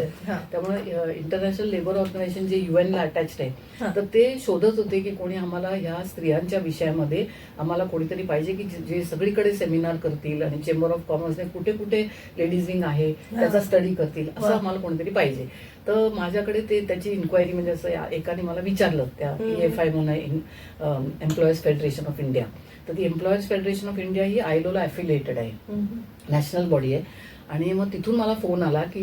त्यामुळे इंटरनॅशनल लेबर ऑर्गनायझेशन जे UN ला अटॅच्ड आहे, तर ते शोधत होते की कोणी आम्हाला ह्या स्त्रियांच्या विषयामध्ये आम्हाला कोणीतरी पाहिजे की जे सगळीकडे सेमिनार करतील आणि चेंबर ऑफ कॉमर्सने कुठे कुठे लेडीज विंग आहे त्याचा स्टडी करतील, असं आम्हाला कोणीतरी पाहिजे. तर माझ्याकडे त्याची इन्क्वायरी, म्हणजे असं एकाने मला विचारलं, त्या EFI म्हणून एम्प्लॉयर्स फेडरेशन ऑफ इंडिया. तर ती employers federation of India he ILO ला अफिलिएटेड आहे, नॅशनल बॉडी आहे. आणि मग तिथून मला फोन आला की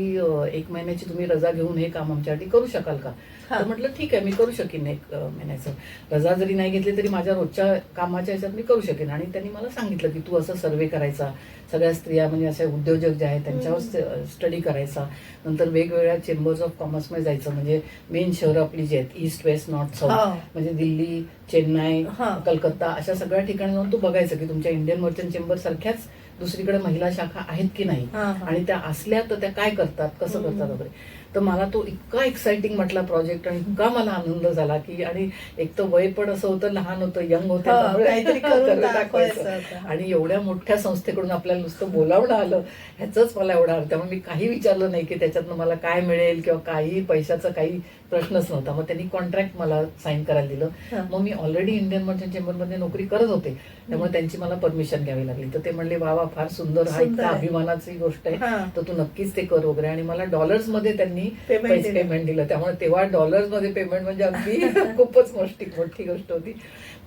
1 महिन्याची तुम्ही रजा घेऊन हे काम आमच्यासाठी करू शकाल का. तर म्हटलं ठीक आहे, मी करू शकेन. 1 महिन्याचं रजा जरी नाही घेतली तरी माझ्या रोजच्या कामाच्या ह्याच्यात मी करू शकेन. आणि त्यांनी मला सांगितलं की तू असं सर्वे करायचा, सगळ्या स्त्रिया म्हणजे असे उद्योजक जे आहेत त्यांच्यावर स्टडी करायचा, नंतर वेगवेगळ्या चेंबर्स ऑफ कॉमर्समध्ये जायचं. म्हणजे मेन शहरं आपली जी आहेत, ईस्ट वेस्ट नॉर्थ साऊथ, म्हणजे दिल्ली, चेन्नई, कलकत्ता, अशा सगळ्या ठिकाणी जाऊन तू बघायचं की तुमच्या इंडियन मर्चंट चेंबर सारख्याच दुसरीकडे महिला शाखा आहेत की नाही, आणि त्या असल्या तर त्या काय करतात, कसं करतात वगैरे. तर मला तो इतका एक्साइटिंग म्हटला प्रोजेक्ट, आणि इतका मला आनंद झाला की, आणि एक तर वय पण असं होतं, लहान होतं, यंग होतं, काहीतरी करून दाखवायचं. आणि एवढ्या मोठ्या संस्थेकडून आपल्याला नुसतं बोलावणं आलं ह्याच मला एवढा अर्थ. त्यामुळे मी काही विचारलं नाही की त्याच्यातनं मला काय मिळेल किंवा काही पैशाचा काही प्रश्नच नव्हता. मग त्यांनी कॉन्ट्रॅक्ट मला साईन करायला दिलं. मग मी ऑलरेडी इंडियन मर्चंट चेंबरमध्ये नोकरी करत होते, त्यामुळे त्यांची मला परमिशन घ्यावी लागली. तर ते म्हणले वा वा, फार सुंदर, हा इतका अभिमानाची गोष्ट आहे, तर तू नक्कीच ते कर वगैरे. आणि मला डॉलर्समध्ये त्यांनी पेमेंट दिलं. त्यामुळे तेव्हा डॉलर्समध्ये पेमेंट म्हणजे अगदी खूपच मोठी गोष्ट होती.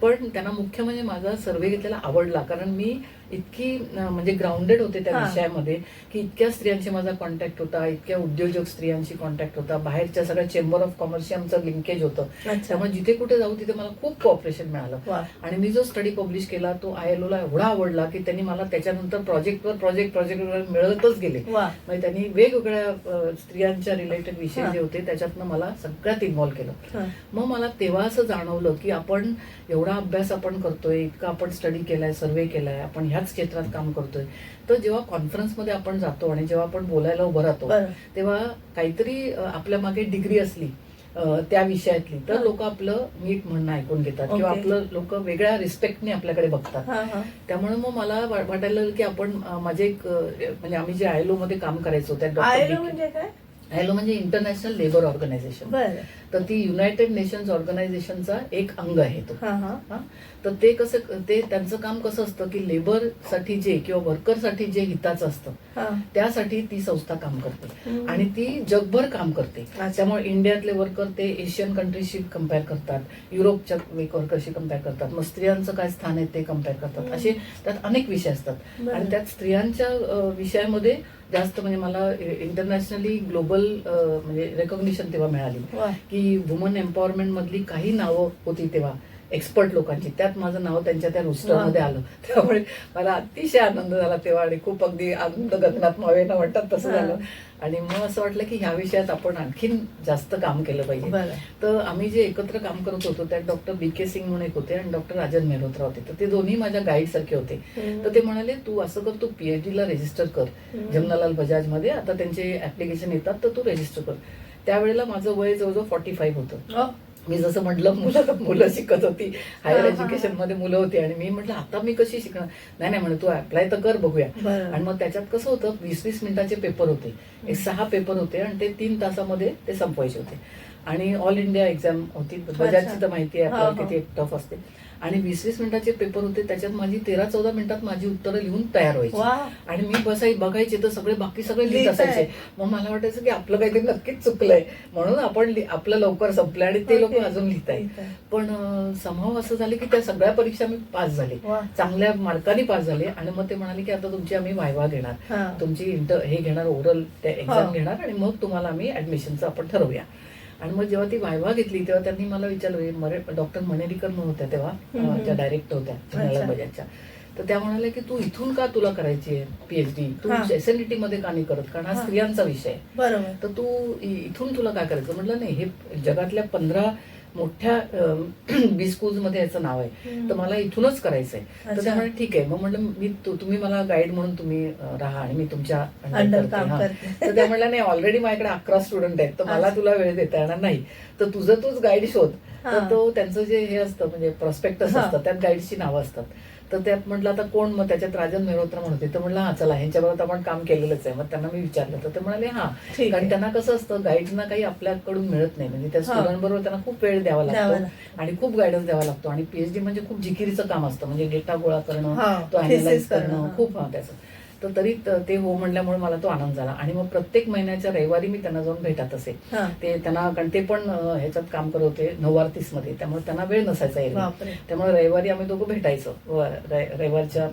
पण त्यांना मुख्य म्हणजे माझा सर्वे घेतलेला आवडला, कारण मी इतकी म्हणजे ग्राउंडेड होते त्या विषयामध्ये की इतक्या स्त्रियांशी माझा कॉन्टॅक्ट होता, इतक्या उद्योजक स्त्रियांशी कॉन्टॅक्ट होता, बाहेरच्या सगळ्या चेंबर ऑफ कॉमर्सशी आमचं लिंकेज होतं. त्यामुळे जिथे कुठे जाऊ तिथे मला खूप कॉपरेशन मिळालं. आणि मी जो स्टडी पब्लिश केला तो ILO ला एवढा आवडला की त्यांनी मला त्याच्यानंतर प्रोजेक्ट मिळतच गेले. म्हणजे त्यांनी वेगवेगळ्या स्त्रियांच्या रिलेटेड विषय जे होते त्याच्यातनं मला सगळ्यात इन्व्हॉल्व केलं. मग मला तेव्हा असं जाणवलं की आपण एवढा अभ्यास आपण करतोय, इतका आपण स्टडी केलाय, सर्वे केलाय, आपण ह्याच क्षेत्रात काम करतोय, तर जेव्हा कॉन्फरन्समध्ये आपण जातो आणि जेव्हा आपण बोलायला उभं राहतो तेव्हा काहीतरी आपल्या मागे डिग्री असली त्या विषयातली, तर लोक आपलं नीट म्हणणं ऐकून घेतात किंवा आपलं लोक वेगळ्या रिस्पेक्टने आपल्याकडे बघतात. त्यामुळे मग मला वाटायला लागलं की आपण माझे एक म्हणजे आम्ही जे ILO मध्ये काम करायचो त्या ILO म्हणजे इंटरनॅशनल लेबर ऑर्गनायझेशन, तर ती युनायटेड नेशन्स ऑर्गनायझेशनचा एक अंग आहे तो. तर ते कसं, ते त्यांचं काम कसं असतं की लेबर साठी जे किंवा वर्कर साठी जे हिताचं असतं त्यासाठी ती संस्था काम करते आणि ती जगभर काम करते. त्यामुळे इंडियातले वर्कर ते एशियन कंट्रीशी कम्पेअर करतात, युरोपच्या वर्करशी कम्पेअर करतात, मग स्त्रियांचं काय स्थान आहे ते कम्पेअर करतात. असे त्यात अनेक विषय असतात आणि त्यात स्त्रियांच्या विषयामध्ये जास्त म्हणजे मला इंटरनॅशनली ग्लोबल म्हणजे रेकॉग्निशन तेव्हा मिळाली की वुमन एम्पॉवरमेंट मधली काही नावं होती तेव्हा एक्सपर्ट लोकांची, त्यात माझं नाव त्यांच्या त्या रोस्टरमध्ये आलं. त्यामुळे मला अतिशय आनंद झाला तेव्हा आणि खूप अगदी आनंद गगनात मावेना म्हणतात तसं झालं. आणि मग असं वाटलं की ह्या विषयात आपण आणखीन जास्त काम केलं पाहिजे. तर आम्ही जे एकत्र काम करत होतो त्यात डॉक्टर BK सिंग म्हणून एक होते आणि डॉक्टर राजन मेहरोत्रा होते. तर ते दोन्ही माझ्या गाईड सारखे होते. तर ते म्हणाले तू असं कर, तू PhD ला रजिस्टर कर जमनालाल बजाज मध्ये, आता त्यांचे ऍप्लिकेशन येतात तर तू रजिस्टर कर. त्यावेळेला माझं वय जवळजवळ 45 होतं. मी जसं म्हटलं मुलं शिकत होती, हायर एज्युकेशन मध्ये मुलं होती, आणि मी म्हटलं आता मी कशी शिकणार. नाही म्हणे तू अप्लाय तर कर, बघूया. आणि मग त्याच्यात कसं होतं 20-20 मिनिटाचे पेपर होते, 6 पेपर होते आणि ते 3 तासामध्ये ते संपवायचे होते. आणि ऑल इंडिया एक्झाम होती. बजाजची तर माहिती आहे आपल्याला किती टफ असते. आणि 20-20 मिनिटाचे पेपर होते, त्याच्यात माझी 13-14 मिनिटात माझी उत्तरं लिहून तयार व्हायची. वा. आणि मी बघायचे तर बाकी सगळे लिहित लिहिताय. असायचे. मग मला वाटायचं की आपलं काहीतरी नक्कीच चुकलंय, म्हणून आपण आपलं लवकर संपलंय आणि ते लोक Okay. अजून लिहिताय. लिहिताय. पण समहाव असं झालं की त्या सगळ्या परीक्षा मी पास झाले, वा. चांगल्या मार्काने पास झाले. आणि मग ते म्हणाले की आता तुमची आम्ही वायवा घेणार, हा. तुमची हे घेणार, ओरल एक्झाम हो. घेणार आणि मग तुम्हाला आम्ही ऍडमिशनचं आपण ठरवूया. आणि मग जेव्हा ती वायवा घेतली तेव्हा त्यांनी मला विचारलं, डॉक्टर मणेरीकर म्हणून होत्या तेव्हा, त्या डायरेक्ट होत्या अच्छा. बजाजच्या. तर त्या म्हणाल्या की तू इथून का तुला करायची आहे पीएचडी, तू हा. SNDT मध्ये का नाही करत, कारण हा हा. स्त्रियांचा विषय आहे. बरोबर. तर तू इथून तुला काय करायचं. म्हटलं नाही, हे जगातल्या 15 मोठ्या बी स्कूल्स मध्ये याचं नाव आहे, तर मला इथूनच करायचंय. तर अच्छा. त्यामुळे ठीक आहे. मग म्हटलं तुम्ही मला गाईड म्हणून तुम्ही राहा आणि मी तुमच्या अंडर under काम करते. करते. तर त्या म्हणल्या नाही, ऑलरेडी माझ्याकडे 11 स्टुडंट आहेत, तर मला अच्छा. तुला वेळ देता येणार नाही, तर तुझं तूच गाईड शोध. हा. तर तो त्यांचं जे हे असतं म्हणजे प्रॉस्पेक्टस हा. असतं, त्यात गाईडची नावं असतात. तर त्यात म्हटलं आता कोण, मग त्याच्यात राजन मेहरोत्रा म्हणून होते. तर म्हटलं हा चला, ह्यांच्याबरोबर आपण काम केलेलंच आहे. मग त्यांना मी विचारलं तर ते म्हणाले हा, ठीक कारण आहे. त्यांना कसं असतं, गाईडना काही आपल्याकडून मिळत नाही, म्हणजे त्या हा. स्टुडंट बरोबर त्यांना खूप वेळ द्यावा द्यावा लागतो आणि खूप गायडन्स द्यावा लागतो. आणि पीएचडी म्हणजे खूप जिकिरीचं काम असतं, म्हणजे डेटा गोळा करणं, हा. तो अनालाइज Thesis करणं, हा. खूप त्याचं. तर तरी ते हो म्हणल्यामुळे मला तो आनंद झाला. आणि मग प्रत्येक महिन्याच्या रविवारी मी त्यांना जाऊन भेटत असे. हा. ते त्यांना, कारण ते पण ह्याच्यात काम करत होते नोवार्तिस मध्ये, त्यामुळे त्यांना वेळ नसायचा एरवी. बापरे. त्यामुळे रविवारी आम्ही दोघं भेटायचो, रविवारच्या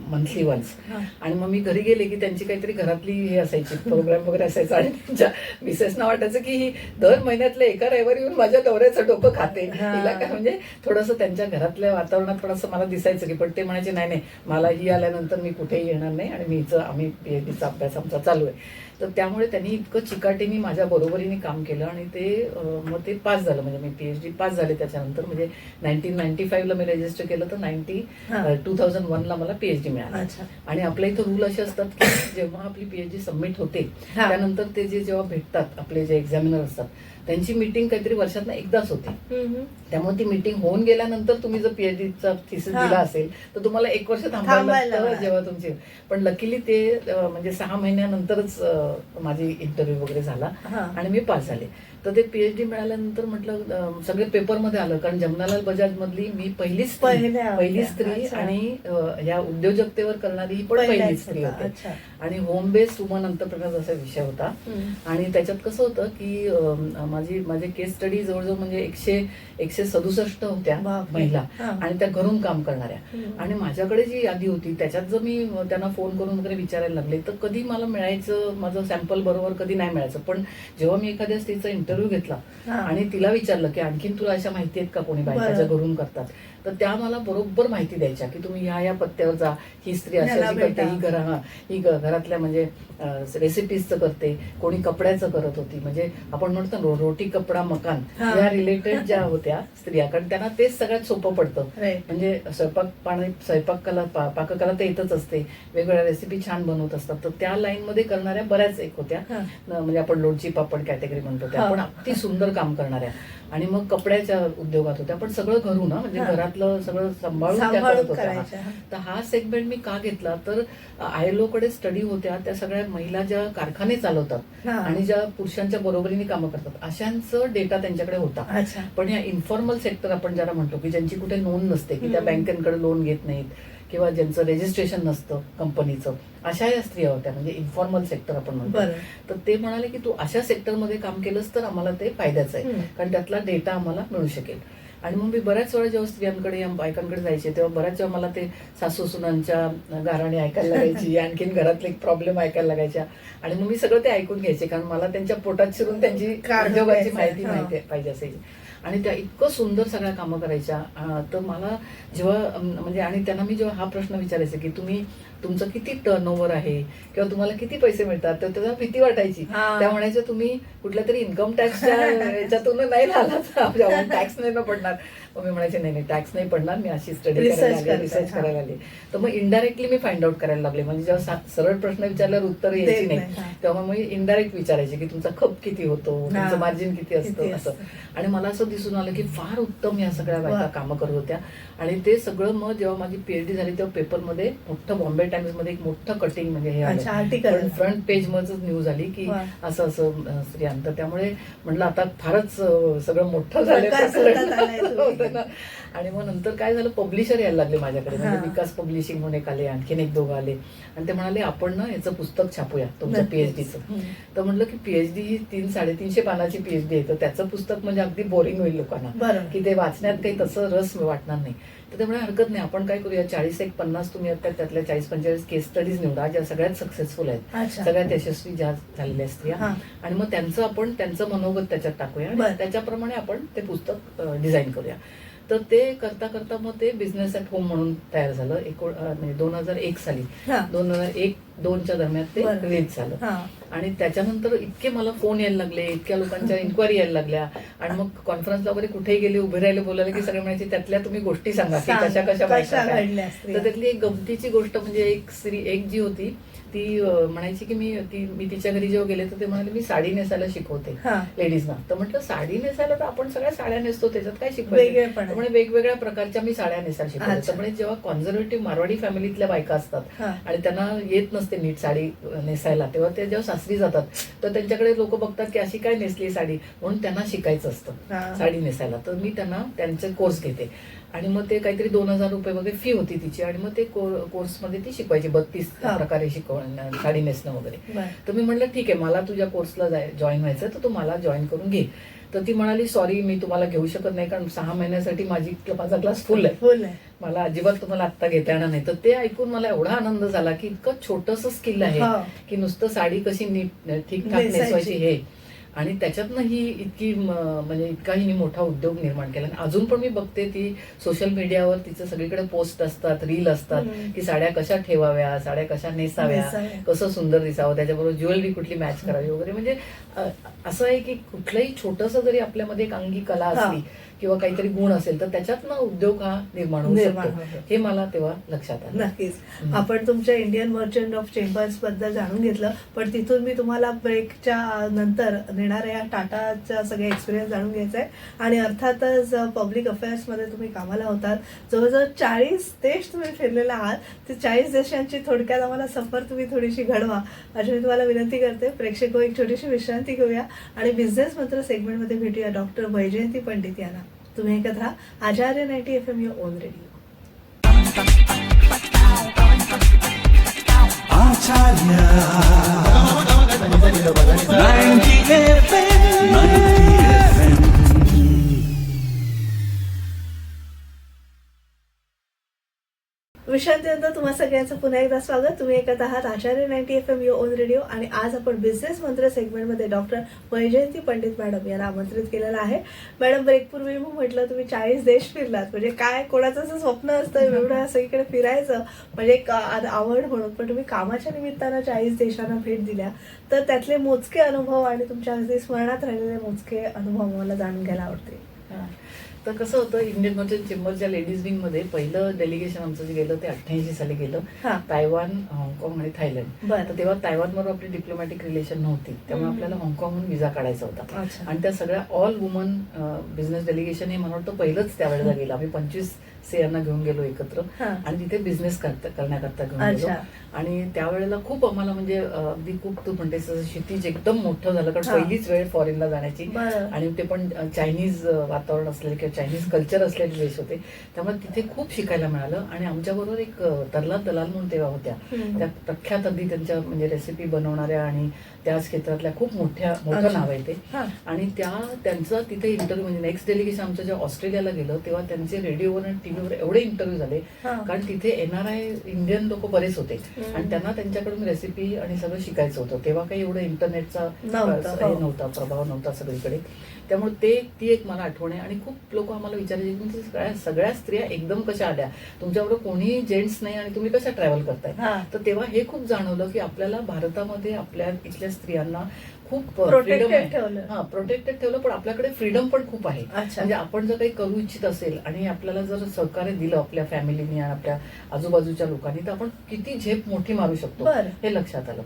मंथली वन्स. हा. आणि मग मी घरी गेले की त्यांची काहीतरी घरातली हे असायची, प्रोग्राम वगैरे असायचा. आणि त्यांच्या मिसेसना वाटायचं की ही दर महिन्यातल्या एका रविवारी येऊन माझ्या दौऱ्याचं डोकं खाते, हा. तिला काय म्हणजे थोडंसं त्यांच्या घरातल्या वातावरणात पण असं मला दिसायचं की. पण ते म्हणायचे नाही नाही, मला ही आल्यानंतर मी कुठेही येणार नाही आणि आम्ही पीएचडीचा अभ्यास आमचा चालू आहे. तर त्यामुळे त्यांनी इतकं चिकाटीने माझ्या बरोबरीने काम केलं आणि मग ते पास झालं. म्हणजे मी पीएचडी पास झाले त्याच्यानंतर. म्हणजे 1995 ला मी रजिस्टर केलं, तर 2001 ला मला पीएचडी मिळाली. अच्छा. आणि आपल्या इथं रूल असे असतात की जेव्हा आपली पीएचडी सबमिट होते हा. त्यानंतर ते जेव्हा भेटतात आपले जे एक्झामिनर असतात, त्यांची मीटिंग काहीतरी वर्षातनं एकदाच होते. त्यामुळे ती मीटिंग होऊन गेल्यानंतर तुम्ही जर पीएचडीचा थिसिस हा. दिला असेल तर तुम्हाला 1 वर्ष थांबायला थांबायला लागतं लागतं. जेव्हा तुमची. पण लकीली ते म्हणजे 6 महिन्यानंतरच माझी इंटरव्ह्यू वगैरे झाला हा. आणि मी पास झाले. तर ते पीएचडी मिळाल्यानंतर म्हटलं सगळे पेपरमध्ये आलं, कारण जमनालाल बजाज मधली मी पहिली स्त्री अच्छा. आणि या उद्योजकतेवर करणारी ही पण पहिली स्त्री होते. अच्छा. आणि होम बेस्ड वुमन एंटरप्रेनर्स असा विषय होता. आणि त्याच्यात कसं होतं की माझे केस स्टडी जवळजवळ म्हणजे 167 होत्या बापरे. महिला, हा. आणि त्या घरून काम करणाऱ्या. आणि माझ्याकडे जी यादी होती त्याच्यात जर मी त्यांना फोन करून वगैरे विचारायला लागले तर कधी मला मिळायचं माझं सॅम्पल बरोबर, कधी नाही मिळायचं. पण जेव्हा मी एखाद्या स्त्रीचा इंटरव्ह्यू घेतला हा. आणि तिला विचारलं की आणखीन तुला अशा माहिती आहेत का कोणी बायकाच्या बरं. घरून करतात, तर त्या मला बरोबर माहिती द्यायच्या की तुम्ही ह्या पत्त्यावर जा, ही स्त्री ह्याला अशी करते, भेटा. ही घरातल्या म्हणजे रेसिपीजचं करते, कोणी कपड्याचं करत होती. म्हणजे आपण म्हणतो ना रोटी कपडा मकान, हा. या रिलेटेड ज्या होत्या स्त्रिया, कारण त्यांना तेच सगळ्यात सोपं पडतं. Right. म्हणजे स्वयंपाककला पाककला तर येतच असते, वेगवेगळ्या रेसिपी छान बनवत असतात. तर त्या लाईन मध्ये करणाऱ्या बऱ्याच एक होत्या. हा. म्हणजे आपण लोणची पापड कॅटेगरी म्हणतो त्या, हा. पण अति सुंदर काम करणाऱ्या. आणि मग कपड्याच्या उद्योगात होत्या, पण सगळं घरून ना, म्हणजे हा. घरातलं सगळं सांभाळून त्या सांभाळून करत होत्या. करायच्या. तर हा सेगमेंट मी का घेतला, तर ILO कडे स्टडी होत्या त्या सगळ्या महिला ज्या कारखाने चालवतात हा. आणि ज्या पुरुषांच्या बरोबरीने कामं करतात अशांचं डेटा त्यांच्याकडे होता. अच्छा. पण या इन्फॉर्मल सेक्टर आपण ज्याला म्हणतो की ज्यांची कुठे नोंद नसते, की त्या हम्म. बँकेकडे लोन घेत नाहीत किंवा ज्यांचं रजिस्ट्रेशन नसतं कंपनीचं, अशा या स्त्रिया होत्या. म्हणजे इन्फॉर्मल सेक्टर आपण म्हणतो. बरं. तर ते म्हणाले की तू अशा सेक्टरमध्ये काम केलंस तर आम्हाला ते फायद्याचं आहे, कारण त्यातला डेटा आम्हाला मिळू शकेल. आणि मग मी बऱ्याच वेळा जेव्हा स्त्रियांकडे या बायकांकडे जायचे तेव्हा बऱ्याच वेळा मला ते सासू सुनांच्या गाराणी ऐकायला लागायची, आणखीन घरातले प्रॉब्लेम ऐकायला लागायच्या. आणि मग मी सगळं ते ऐकून घ्यायचे, कारण मला त्यांच्या पोटात शिरून त्यांची उद्योगाची माहिती पाहिजे असायची. आणि त्या इतकं सुंदर सगळ्या कामं करायच्या. तर मला जेव्हा म्हणजे आणि त्यांना मी जेव्हा हा प्रश्न विचारायचे की तुमचं किती टर्नओव्हर आहे किंवा तुम्हाला किती पैसे मिळतात, तर त्याला भीती वाटायची. त्या म्हणायच्या तुम्ही कुठल्या तरी इन्कम टॅक्सच्या याच्यातून नाही राहिला, टॅक्स नाही ना पडणार. मग मी म्हणायचे नाही टॅक्स नाही पडणार, मी अशी स्टडी करायला रिसर्च करायला आली. तर मग इनडायरेक्टली मी फाइंड आउट करायला लागले. म्हणजे जेव्हा सरळ प्रश्न विचारल्यावर उत्तर यायची नाही, तेव्हा मग इनडायरेक्ट विचारायचे की तुमचा खप किती होतो, तुमचं मार्जिन किती असतं असं. आणि मला असं दिसून आलं की फार उत्तम या सगळ्या बायका कामं करत होत्या. आणि ते सगळं मग जेव्हा माझी पीएचडी झाली तेव्हा पेपरमध्ये मोठं बॉम्बे टाइम्स मध्ये एक मोठं कटिंग म्हणजे हे आलं, फ्रंट पेज मध्येच न्यूज आली की असं स्त्रियांत. त्यामुळे म्हटलं आता फारच सगळं मोठं झालं असतं ना. आणि मग नंतर काय झालं, पब्लिशर यायला लागले माझ्याकडे, म्हणजे विकास पब्लिशिंग म्हणून एक आले, आणखीन एक दोघं आले आणि ते म्हणाले आपण ना याचं पुस्तक छापूया तुमच्या पीएचडीचं. तर म्हटलं की पीएचडी ही 300-350 पानाची पीएचडी आहे, तर त्याचं पुस्तक म्हणजे अगदी बोरिंग होईल लोकांना, की ते वाचण्यात काही तसं रस वाटणार नाही. तर त्यामुळे हरकत नाही, आपण काय करूया 40-50 तुम्ही आता त्यातल्या 40-45 केस स्टडीज निवडा ज्या सगळ्यात सक्सेसफुल आहेत, सगळ्यात यशस्वी ज्या झालेल्या स्त्रिया, आणि मग त्यांचं मनोगत त्याच्यात टाकूया आणि त्याच्याप्रमाणे आपण ते पुस्तक डिझाईन करूया. तर ते करता करता मग ते बिझनेस ॲट होम म्हणून तयार झालं. 2001 साली, 2001-2च्या दरम्यान ते रिलीज झालं. आणि त्याच्यानंतर इतके मला फोन यायला लागले, इतक्या लोकांच्या इन्क्वायरी यायला लागल्या, आणि मग कॉन्फरन्सला वगैरे कुठेही गेले, उभे राहिले बोलायला की सगळे म्हणायचे त्यातल्या तुम्ही गोष्टी सांगा की कशा घडल्या. तर त्यातली एक गमतीची गोष्ट म्हणजे एक जी होती ती म्हणायची की मी तिच्या घरी जेव्हा गेले तर ते म्हणाले मी साडी नेसायला शिकवते लेडीजना. तर म्हटलं साडी नेसायला तर आपण सगळ्या साड्या नेसतो, त्याच्यात काय शिकवायचं, म्हणजे वेगवेगळ्या प्रकारच्या मी साड्या नेसायला शिकवते. त्यामुळे जेव्हा कॉन्झर्वेटिव्ह मारवाडी फॅमिलीतल्या बायका असतात आणि त्यांना येत नसते नीट साडी नेसायला, तेव्हा ते जेव्हा सासरी जातात तर त्यांच्याकडे लोक बघतात की अशी काय नेसली साडी, म्हणून त्यांना शिकायचं असतं साडी नेसायला. तर मी त्यांना त्यांचे कोर्स घेते आणि मग ते काहीतरी 2000 रुपये वगैरे फी होती तिची, आणि मग ते कोर्समध्ये ती शिकवायची 32 प्रकारे साडी नेसणं वगैरे. तर मी म्हटलं ठीक आहे, मला तुझ्या कोर्सला जॉईन व्हायचं तर तू मला जॉईन करून घे. तर ती म्हणाली सॉरी मी तुम्हाला घेऊ शकत नाही, कारण 6 महिन्यासाठी माझा क्लास फुल आहे, मला अजिबात तुम्हाला आत्ता घेता येणार नाही. तर ते ऐकून मला एवढा आनंद झाला की इतकं छोटंसं स्किल आहे की नुसतं साडी कशी नीट ठीकठाक नेसवायची हे, आणि त्याच्यातनं ही इतकी म्हणजे इतका हिने मोठा उद्योग निर्माण केला. आणि अजून पण मी बघते ती सोशल मीडियावर तिचं सगळीकडे पोस्ट असतात, रील असतात की साड्या कशा ठेवाव्या, साड्या कशा नेसाव्या, कसं सुंदर दिसावं, त्याच्याबरोबर ज्वेलरी कुठली मॅच करावी वगैरे. म्हणजे असं आहे की कुठलंही छोटंसं जरी आपल्यामध्ये एक अंगी कला असली किंवा काहीतरी गुण असेल तर त्याच्यातनं उद्योग हा निर्माण होऊ शकतो, हे मला तेव्हा लक्षात आलं. नक्कीच. आपण तुमच्या इंडियन मर्चंट ऑफ चेंबर्स बद्दल जाणून घेतलं, पण तिथून मी तुम्हाला ब्रेकच्या नंतर नेणाऱ्या टाटाचा सगळे एक्सपिरियन्स जाणून घ्यायचा आहे. आणि अर्थातच पब्लिक अफेअर्स मध्ये तुम्ही कामाला होतात, जवळजवळ 40 देश तुम्ही फिरलेला आहात. ते 40 देशांची थोडक्यात आम्हाला सफर तुम्ही थोडीशी घडवा अशी मी तुम्हाला विनंती करते. प्रेक्षक एक छोटीशी विश्रांती घेऊया आणि बिझनेस मंत्र सेगमेंटमध्ये भेटूया डॉक्टर वैजयंती पंडित यांना. तुम्ही ऐकत राहा आचार्य 90 FM your on radio. Acharya 90 FM. विश्रांतीनंतर तुम्हा सगळ्यांचं पुन्हा एकदा स्वागत. तुम्ही ऐकत आहात आचार्य 90 FM युअर ओन रेडिओ. आणि आज आपण बिझनेस मंत्र सेगमेंटमध्ये डॉक्टर वैजयंती पंडित मॅडम यांना आमंत्रित केलेलं आहे. मॅडम, ब्रेकपूर्वी मी म्हटलं तुम्ही 40 देश फिरलात, म्हणजे काय कोणाचं असं स्वप्न असतं एवढं सगळीकडे फिरायचं, म्हणजे एक आवड म्हणून, पण तुम्ही कामाच्या निमित्तानं 40 देशांना भेट दिल्या. तर त्यातले मोजके अनुभव आणि तुमच्या अगदी स्मरणात राहिलेले मोजके अनुभव मला जाणून घ्यायला आवडते. तर कसं होतं, इंडियन मर्चंट चेंबरच्या लेडीज विंग मध्ये पहिलं डेलिगेशन आमचं जे गेलं ते 88 साली गेलं, तायवान, हाँगकाँग आणि थायलंड. तर तेव्हा तायवानबरोबर आपली डिप्लोमॅटिक रिलेशन नव्हती, त्यामुळे आपल्याला हाँगकाँगहून विजा काढायचा होता. आणि त्या सगळ्या ऑल वुमन बिझनेस डेलिगेशन हे मला वाटतं पहिलंच त्यावेळेला गेलं. आम्ही 25 स्त्रियांना घेऊन गेलो एकत्र आणि तिथे बिझनेस करण्याकरता घेऊन गेलो. आणि त्यावेळेला खूप आम्हाला म्हणजे अगदी खूप तू म्हणतेस क्षितिज एकदम मोठं झालं, कारण पहिलीच वेळ फॉरेनला जाण्याची, आणि ते पण चायनीज वातावरण असलेले किंवा चायनीज कल्चर असलेले देश होते, त्यामुळे तिथे खूप शिकायला मिळालं. आणि आमच्याबरोबर एक तरला दलाल म्हणून तेव्हा होत्या, त्या प्रख्यात अगदी त्यांच्या म्हणजे रेसिपी बनवणाऱ्या आणि त्या क्षेत्रातल्या खूप मोठं नाव आहे ते. आणि त्यांचा तिथे इंटरव्ह्यू, म्हणजे नेक्स्ट डेलिगेशन आमचं जेव्हा ऑस्ट्रेलियाला गेलं तेव्हा त्यांचे रेडिओवर आणि टीव्हीवर एवढे इंटरव्ह्यू झाले, कारण तिथे NRI इंडियन लोक बरेच होते आणि त्यांना त्यांच्याकडून रेसिपी आणि सगळं शिकायचं होतं. तेव्हा काही एवढं इंटरनेटचा नव्हता, प्रभाव नव्हता सगळीकडे. त्यामुळे ती एक मला आठवण आहे. आणि खूप लोक आम्हाला विचारायचे सगळ्या स्त्रिया एकदम कशा आल्या, तुमच्याबरोबर कोणी जेंट्स नाही आणि तुम्ही कशा ट्रॅव्हल करताय. तर तेव्हा हे खूप जाणवलं की आपल्याला भारतामध्ये आपल्या इथल्या स्त्रियांना खूप फ्रीडम आहे, प्रोटेक्टेड ठेवलं, पण आपल्याकडे फ्रीडम पण खूप आहे. म्हणजे आपण जर काही करू इच्छित असेल आणि आपल्याला जर सहकार्य दिलं आपल्या फॅमिलीने आणि आपल्या आजूबाजूच्या लोकांनी, तर आपण किती झेप मोठी मारू शकतो हे लक्षात आलं.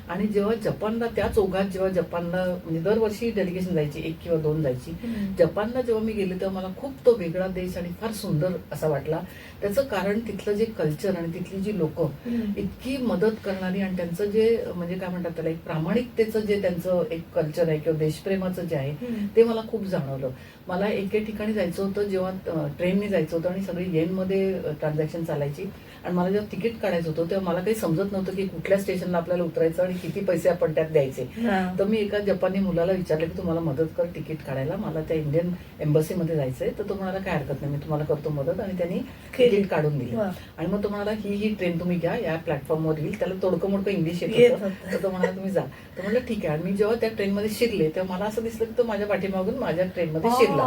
आणि जेव्हा जपानला, त्याच ओघात जेव्हा जपानला म्हणजे दरवर्षी डेलिगेशन जायची, 1 किंवा 2 जायची. जपानला जेव्हा मी गेले तेव्हा मला खूप तो वेगळा देश आणि फार सुंदर असा वाटला. त्याचं कारण तिथलं जे कल्चर आणि तिथली जी लोक इतकी मदत करणारी आणि त्यांचं जे म्हणजे काय म्हणतात त्याला एक प्रामाणिकतेचं जे त्यांचं एक कल्चर आहे किंवा देशप्रेमाचं जे आहे ते मला खूप जाणवलं. मला एके ठिकाणी जायचं होतं जेव्हा ट्रेनने जायचं होतं आणि सगळी येनमध्ये ट्रान्झॅक्शन चालायची आणि मला जेव्हा तिकीट काढायचं होतं तेव्हा मला काही समजत नव्हतं की कुठल्या स्टेशनला आपल्याला उतरायचं आणि किती पैसे आपण त्यात द्यायचे. तर मी एका जपानी मुलाला विचारलं की तुम्हाला मदत कर तिकीट काढायला, मला त्या इंडियन एम्बसीमध्ये जायचंय. तर तो म्हणाला काय हरकत नाही, मी तुम्हाला करतो मदत, आणि त्यांनी तिकीट काढून दिलं. आणि मग तो म्हणाला ही ट्रेन तुम्ही घ्या, या प्लॅटफॉर्मवर येईल. त्याला तोडकं मोडकं इंग्लिश येत होतं. तर तो म्हणाला तुम्ही जा. तर म्हटलं ठीक आहे. आणि मी जेव्हा त्या ट्रेनमध्ये शिरले तेव्हा मला असं दिसलं की तो माझ्या पाठीमागून माझ्या ट्रेनमध्ये शिरला.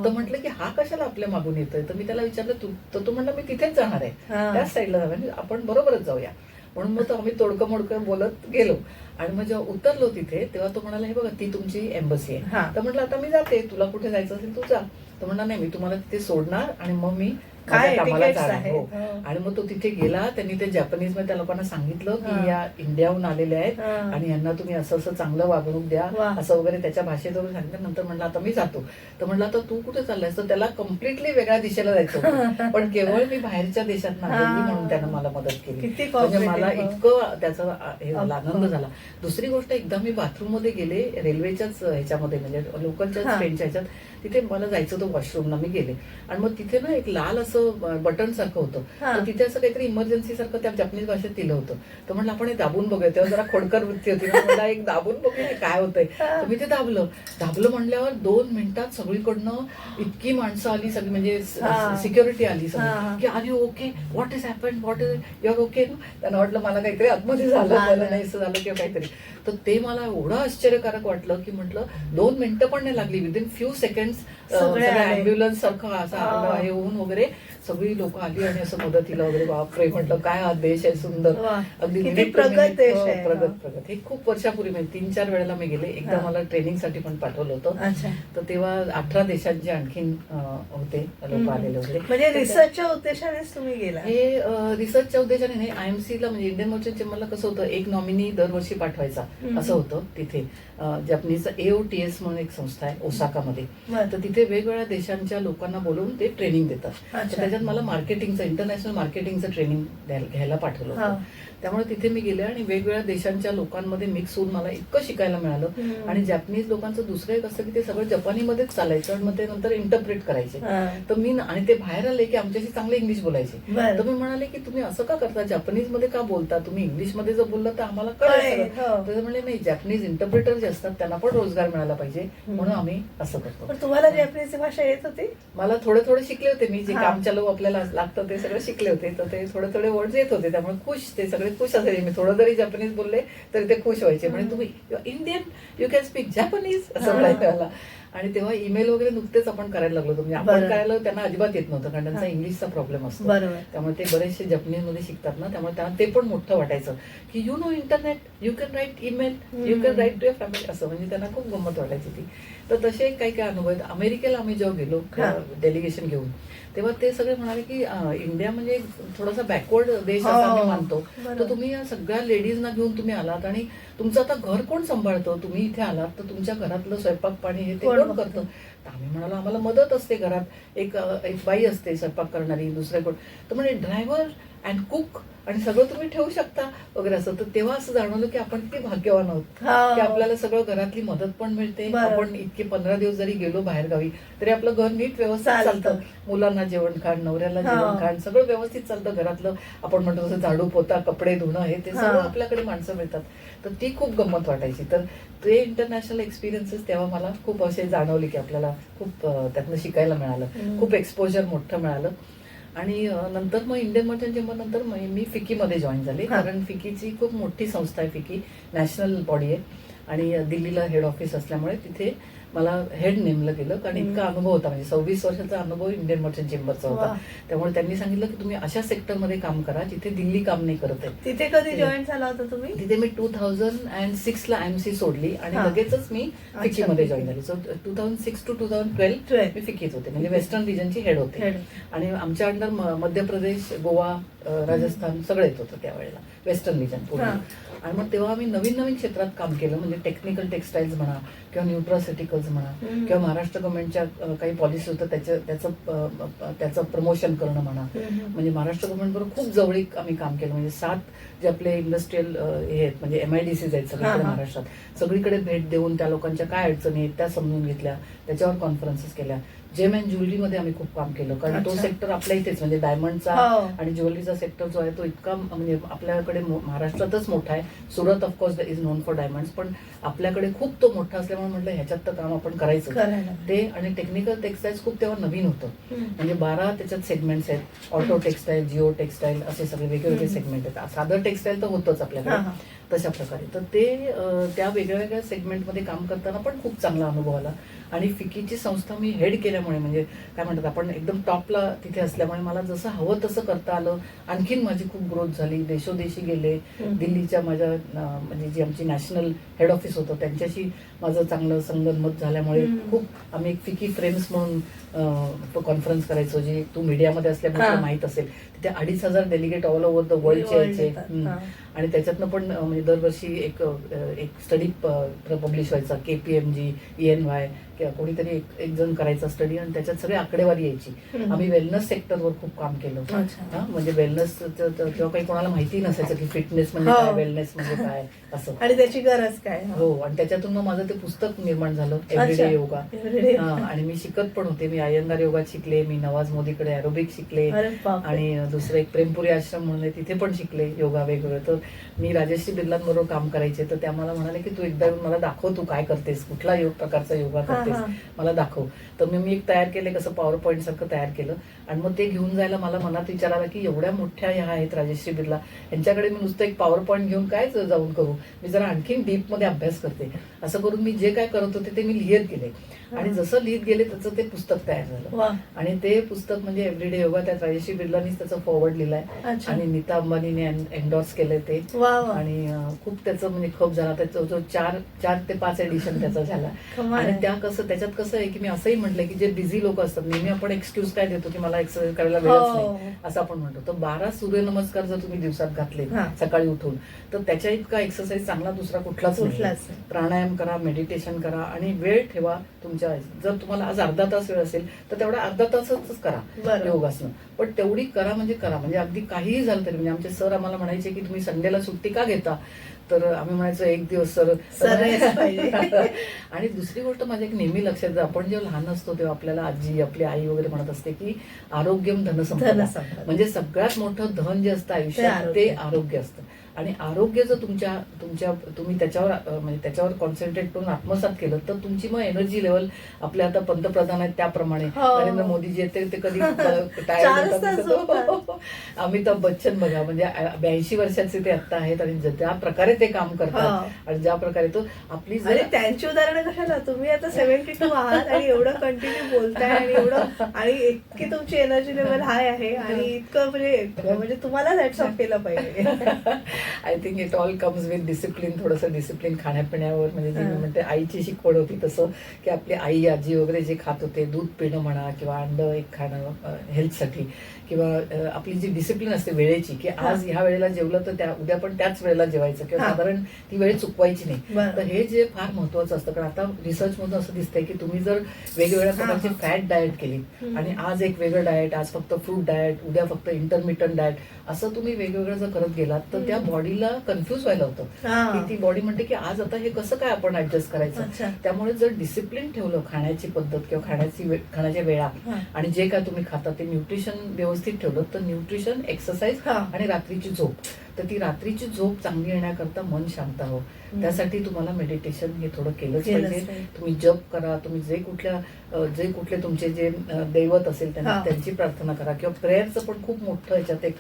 तर म्हटलं की हा कशाला आपल्या मागून येतोय. तर मी त्याला विचारलं तर तो म्हणला मी तिथेच जाणार आहे, त्याच साईडला जाणार, आपण बरोबरच जाऊया. म्हणून मग तो आम्ही तोडकं मोडकं बोलत गेलो. आणि मग जेव्हा उतरलो तिथे तेव्हा तो म्हणाला हे बघा ती तुमची एम्बसी आहे. तर म्हटलं आता मी जाते, तुला कुठे जायचं असेल तू जा. तर म्हणला नाही मी तुम्हाला तिथे सोडणार आणि मग मी कामाला जाणार. हो. आणि मग तो तिथे गेला. त्यांनी ते जपानीज मध्ये त्या लोकांना सांगितलं की या इंडियाहून आलेले आहेत आणि यांना तुम्ही असं असं चांगलं वागणूक द्या असं वगैरे त्याच्या भाषेत वगैरे सांगितलं. नंतर म्हणलं आता मी जातो. तर म्हणलं आता तू कुठे चाललायस. तर त्याला कम्प्लिटली वेगळ्या दिशेला जायचं होतं. पण केवळ मी बाहेरच्या देशात आलेली म्हणून त्यानं मला मदत केली. म्हणजे मला इतकं त्याचा हे झाला, आनंद झाला. दुसरी गोष्ट, एकदा मी बाथरूम मध्ये गेले रेल्वेच्याच ह्याच्यामध्ये म्हणजे लोकलच्या ट्रेनच्या ह्याच्यात. तिथे मला जायचं होतं वॉशरूमला, मी गेले आणि मग तिथे ना एक लाल असं बटन सारखं होतं. तर तिथे असं काहीतरी इमर्जन्सी सारखं त्या जपनीज भाषेत दिलं होतं. तर म्हणलं आपण हे दाबून बघूया. तेव्हा जरा खोडकर वृत्ती होती, मला एक दाबून बघूया काय होतंय. तर मी ते दाबलं म्हणल्यावर 2 मिनिटात सगळीकडनं इतकी माणसं आली, सगळी म्हणजे सिक्युरिटी आली सगळी की are you okay, what is happen, what is your okay. त्यांना वाटलं मला काहीतरी आतमध्ये झालं, मला नाही झालं किंवा काहीतरी. तर ते मला एवढं आश्चर्यकारक वाटलं की म्हटलं 2 मिनिटं पण नाही लागली, विदिन फ्यू सेकंड अँब्युलन्स सारखं असं हे होऊन वगैरे सगळी लोक आली आणि असं मदतीला वगैरे. बापरे, म्हटलं काय हा देश आहे सुंदर, अगदी प्रगत देश आहे. प्रगत. हे खूप वर्षापूर्वी म्हणजे 3-4 वेळेला मी गेले. एकदा मला ट्रेनिंगसाठी पण पाठवलं होतं. तर तेव्हा 18 देशांचे आणखीन होते लोक आलेले वगैरे. म्हणजे रिसर्चच्या उद्देशानेच तुम्ही गेला. हे रिसर्चच्या उद्देशाने नाही, IMC ला म्हणजे इंडियन मर्चंट चेंबरला कसं होतं, एक नॉमिनी दरवर्षी पाठवायचा असं होतं. तिथे जपनीज AOTS म्हणून एक संस्था आहे ओसाकामध्ये. तर तिथे वेगवेगळ्या देशांच्या लोकांना बोलवून ते ट्रेनिंग देतात. त्याच्यात मला मार्केटिंगचं, इंटरनॅशनल मार्केटिंगचं ट्रेनिंग घ्यायला पाठवलं होतं. त्यामुळे तिथे मी गेले आणि वेगवेगळ्या देशांच्या लोकांमध्ये मिक्स होऊन मला इतकं शिकायला मिळालं. आणि जपनीज लोकांचं दुसरं एक असं की ते सगळं जपानीमध्येच चालायचं आणि मग ते नंतर इंटरप्रेट करायचे. तर मी आणि ते बाहेर आले की आमच्याशी चांगले इंग्लिश बोलायचे. तर मी म्हणाले की तुम्ही असं का करता, जपानीज मध्ये का बोलता, तुम्ही इंग्लिश मध्ये जर बोललं तर आम्हाला कळेल. तर म्हणले नाही, जपनीज इंटरप्रेटर जे असतात त्यांना पण रोजगार मिळाला पाहिजे म्हणून आम्ही असं करतो. तुम्हाला जपनीज भाषा येत होती? मला थोडे शिकले होते. मी जे काम चालू आपल्याला लागतं ते सगळं शिकले होते. तर ते थोडे वर्ड्स येत होते, त्यामुळे खुश, ते सगळे खुश असायचे. मी थोडं जरी जपनीज बोलले तरी ते खुश व्हायचे. म्हणजे तुम्ही Indian, you can speak Japanese असं म्हणायचं मला. आणि तेव्हा ईमेल वगैरे नुकतेच आपण करायला लागलो होतो. म्हणजे आपण करायला त्यांना अजिबात येत नव्हतं कारण त्यांचा इंग्लिशचा प्रॉब्लेम असतो. त्यामुळे ते बरेचसे जपनीज मध्ये शिकतात ना, त्यामुळे त्यांना ते पण मोठं वाटायचं की you know internet, you can write email, you can write to your family असं. म्हणजे त्यांना खूप गंमत वाटायची ती. तर तसे काही अनुभव आहेत. अमेरिकेला आम्ही जेव्हा गेलो डेलिगेशन घेऊन, तेव्हा ते सगळे म्हणाले की इंडिया म्हणजे थोडासा बॅकवर्ड देश असं आम्ही मानतो. तर तुम्ही या सगळ्या लेडीजना घेऊन तुम्ही आलात आणि तुमचं आता घर कोण सांभाळतं, तुम्ही इथे आलात तर तुमच्या घरातलं स्वयंपाक पाणी हे ते कोण करतं. तर आम्ही म्हणालो आम्हाला मदत असते घरात, एक बाई असते स्वयंपाक करणारी, दुसरे कोण. तर म्हणजे ड्रायव्हर अँड कुक आणि सगळं तुम्ही ठेवू शकता वगैरे असं. तर तेव्हा असं जाणवलं की आपण किती भाग्यवान आहोत की आपल्याला सगळं घरातली मदत पण मिळते. आपण इतके 15 दिवस जरी गेलो बाहेर गावी तरी आपलं घर नीट व्यवस्थित चालतं. मुलांना जेवण खाण, नवऱ्याला जेवण खाण, सगळं व्यवस्थित चालतं घरातलं. आपण म्हणतो तसं झाडू पोता, कपडे धुणं हे ते सगळं आपल्याकडे माणसं मिळतात. तर ती खूप गंमत वाटायची. तर ते इंटरनॅशनल एक्सपिरियन्सेस तेव्हा मला खूप असे जाणवले की आपल्याला खूप त्यातनं शिकायला मिळालं, खूप एक्सपोजर मोठं मिळालं. आणि नंतर मग इंडियन मर्चंट चेंबर नंतर मी फिकीमध्ये जॉईन झाले. कारण फिकीची खूप मोठी संस्था आहे. फिकी नॅशनल बॉडी आहे आणि दिल्लीला हेड ऑफिस असल्यामुळे तिथे मला हेड नेमलं गेलं. कारण इतका अनुभव होता, म्हणजे 26 वर्षाचा अनुभव इंडियन मर्चंट चेंबरचा होता. त्यामुळे त्यांनी सांगितलं की तुम्ही अशा सेक्टरमध्ये काम करा जिथे दिल्ली काम नाही करत आहे. तिथे कधी जॉईन झाला होता तुम्ही? तिथे मी 2006 ला IMC सोडली आणि लगेचच मी फिकीमध्ये जॉईन झाली. सो 2006 to 2012 मी फिकीत होते, म्हणजे वेस्टर्न रिजनची हेड होते. आणि आमच्या अंडर मध्य प्रदेश, गोवा, राजस्थान सगळं येत होतं त्यावेळेला, वेस्टर्न रिजन पूर्ण. आणि मग तेव्हा आम्ही नवीन क्षेत्रात काम केलं, म्हणजे टेक्निकल टेक्सटाईल्स म्हणा किंवा न्यूट्रासिटिकल आर्टिकल्स म्हणा किंवा महाराष्ट्र गव्हर्नमेंटच्या काही पॉलिसी होतं त्याचं प्रमोशन करणं म्हणा. म्हणजे महाराष्ट्र गव्हर्नमेंट बरोबर खूप जवळीक आम्ही काम केलं. म्हणजे 7 जे आपले इंडस्ट्रीयल हे आहेत म्हणजे MIDCs आहेत सगळीकडे महाराष्ट्रात, सगळीकडे भेट देऊन त्या लोकांच्या काय अडचणी आहेत त्या समजून घेतल्या, त्याच्यावर कॉन्फरन्सेस केल्या. जेम अँड ज्वेलरीमध्ये आम्ही खूप काम केलं, कारण तो सेक्टर आपल्या इथेच म्हणजे डायमंडचा आणि ज्वेलरीचा सेक्टर जो आहे तो इतका म्हणजे आपल्याकडे महाराष्ट्रातच मोठा आहे. Surat of course is non for diamonds, पण आपल्याकडे खूप तो मोठा असल्यामुळे म्हटलं ह्याच्यात तर काम आपण करायचं ते. आणि टेक्निकल टेक्सटाईल्स खूप तेव्हा नवीन होतं, म्हणजे 12 त्याच्यात सेगमेंट्स आहेत. ऑटो टेक्सटाईल, जिओ टेक्सटाईल असे सगळे वेगवेगळे सेगमेंट आहेत. साधं टेक्सटाईल तर होतंच आपल्याकडे तशा प्रकारे. तर ते त्या वेगळ्या वेगळ्या सेगमेंटमध्ये काम करताना पण खूप चांगला अनुभव आला. आणि फिकीची संस्था मी हेड केल्यामुळे म्हणजे काय म्हणतात आपण एकदम टॉपला तिथे असल्यामुळे मला जसं हवं तसं करता आलं. आणखीन माझी खूप ग्रोथ झाली. देशोदेशी गेले. दिल्लीच्या माझ्या म्हणजे जी आमची नॅशनल हेड ऑफिस होतं त्यांच्याशी माझं चांगलं संगनमत झाल्यामुळे खूप आम्ही एक फिकी फ्रेम्स म्हणून कॉन्फरन्स करायचो, जी तू मीडियामध्ये असल्यामुळे माहीत असेल. तिथे 2,500 डेलिगेट ऑल ओव्हर द वर्ल्डचे यायचे. आणि त्याच्यातनं पण म्हणजे दरवर्षी एक स्टडी पब्लिश व्हायचा. KPMG, EY किंवा कोणीतरी एक जण करायचा स्टडी आणि त्याच्यात सगळी आकडेवारी यायची. आम्ही वेलनेस सेक्टरवर खूप काम केलं. म्हणजे वेलनेस तेव्हा काही कोणाला माहिती नसायचं की फिटनेस म्हणजे काय, वेलनेस म्हणजे काय असं, आणि त्याची गरज काय. हो. आणि त्याच्यातून मग माझं ते पुस्तक निर्माण झालं, एव्हरीडे योगा. आणि मी शिकत पण होते. मी अय्यंगार योगात शिकले, मी नवाज मोदीकडे एरोबिक शिकले, आणि दुसरं एक प्रेमपुरी आश्रम म्हणून आहे तिथे पण शिकले योगा वेगवेगळे. तर मी राजश्री बिर्लांबरोबर काम करायचे, तर त्या मला म्हणाले की तू एकदा येऊन मला दाखव तू काय करतेस, कुठला प्रकारचा योगा करतेस मला दाखव. तर मी एक तयार केले, कसं पॉवर पॉईंट सारखं तयार केलं. आणि मग ते घेऊन जायला मला मनात विचार आला की एवढ्या मोठ्या ह्या आहेत राजश्री बिर्ला, यांच्याकडे मी नुसतं एक पॉवर पॉईंट घेऊन काय जाऊन करू, मी जरा आणखीन डीप मध्ये अभ्यास करते. असं करून मी जे काय करत होते ते मी लिहित गेले. आणि जसं लिहित गेले तसं ते पुस्तक तयार झालं. आणि ते पुस्तक म्हणजे एव्हरीडे योगा, त्यात राजश्री बिर्लानीच त्याचं फॉरवर्ड लिहिलाय आणि नीता अंबानीने एन्डॉर्स केलंय ते. आणि खूप त्याचं म्हणजे खप झाला. त्याचा जो 4 ते 5 एडिशन त्याचा झाला. आणि त्याच्यात कसं आहे की मी असंही म्हटलंय की जे बिझी लोक असतात, नेहमी आपण एक्सक्यूज काय देतो की मला एक्सरसाइज करायला वेळच नाही असं आपण म्हणतो. तर 12 सूर्यनमस्कार जर तुम्ही दिवसात घातले सकाळी उठून, तर त्याच्या इतका एक्सरसाइज चांगला दुसरा कुठलाच नाही. प्राणायाम करा, मेडिटेशन करा आणि वेळ ठेवा तुमच्या. जर तुम्हाला आज अर्धा तास वेळ असेल तर तेवढा अर्धा तासच करा योगासनं, पण तेवढी करा म्हणजे करा. म्हणजे अगदी काहीही झालं तरी. म्हणजे आमचे सर आम्हाला म्हणायचे की तुम्ही संडेला सुट्टी का घेता, तर आम्ही म्हणायचो एक दिवस सर. आणि दुसरी गोष्ट माझ्या एक नेहमी लक्षात, आपण जेव्हा लहान असतो तेव्हा आपल्याला आजी, आपली आई वगैरे म्हणत असते की आरोग्यम धनसंपदा, म्हणजे सगळ्यात मोठं धन जे असतं आयुष्यात ते आरोग्य असतं. आणि आरोग्य जर तुम्ही त्याच्यावर कॉन्सन्ट्रेट करून आत्मसात केलं तर तुमची मग एनर्जी लेवल, आपले आता पंतप्रधान आहेत त्याप्रमाणे नरेंद्र मोदीजी आहेत ते कधी टायर होतात. अमिताभ बच्चन बघा, म्हणजे 82 वर्षाचे ते आता आहेत आणि ज्या प्रकारे ते काम करतात आणि ज्या प्रकारे तो आपली त्यांची उदाहरणं कशाला, तुम्ही आता 72 आहात आणि एवढं कंटिन्यू बोलताय आणि एवढं आणि इतकी तुमची एनर्जी लेवल हाय आहे आणि इतकं म्हणजे तुम्हाला हॅट्स ऑफ केलं पाहिजे. I think it all comes with discipline. थोडंसं डिसिप्लिन खाण्यापिण्यावर, म्हणजे जे मी म्हणते आईची शिकवण होती तसं की आपली आई आजी वगैरे जे खात होते, दूध पिणं म्हणा किंवा अंड एक खाणं हेल्थसाठी, किंवा आपली जी डिसिप्लिन असते वेळेची की आज ह्या वेळेला जेवलं तर उद्या पण त्याच वेळेला जेवायचं किंवा साधारण ती वेळ चुकवायची नाही. तर हे जे फार महत्वाचं असतं. कारण आता रिसर्च मधून असं दिसतंय की तुम्ही जर वेगवेगळ्या प्रकारची फॅट डाएट केली आणि आज एक वेगळं डाएट, आज फक्त फ्रूट डाएट, उद्या फक्त इंटरमिटंट डाएट, असं तुम्ही वेगवेगळं जर करत गेलात तर त्या बॉडीला कन्फ्युज व्हायला होतं की ती बॉडी म्हणते की आज आता हे कसं काय आपण ऍडजस्ट करायचं. त्यामुळे जर डिसिप्लिन ठेवलं खाण्याची पद्धत किंवा खाण्याच्या वेळा आणि जे काय तुम्ही खाता ते न्यूट्रिशन व्यवस्थित ठेवलं तर न्यूट्रिशन, एक्सरसाइज आणि रात्रीची झोप, तर ती रात्रीची झोप चांगली येण्याकरता मन शांत हवं त्यासाठी तुम्हाला मेडिटेशन हे थोडं केलंच पाहिजे. तुम्ही जप करा, तुम्ही जे कुठले तुमचे जे दैवत असेल त्यांची प्रार्थना करा, किंवा प्रेयरचं पण खूप मोठं याच्यात एक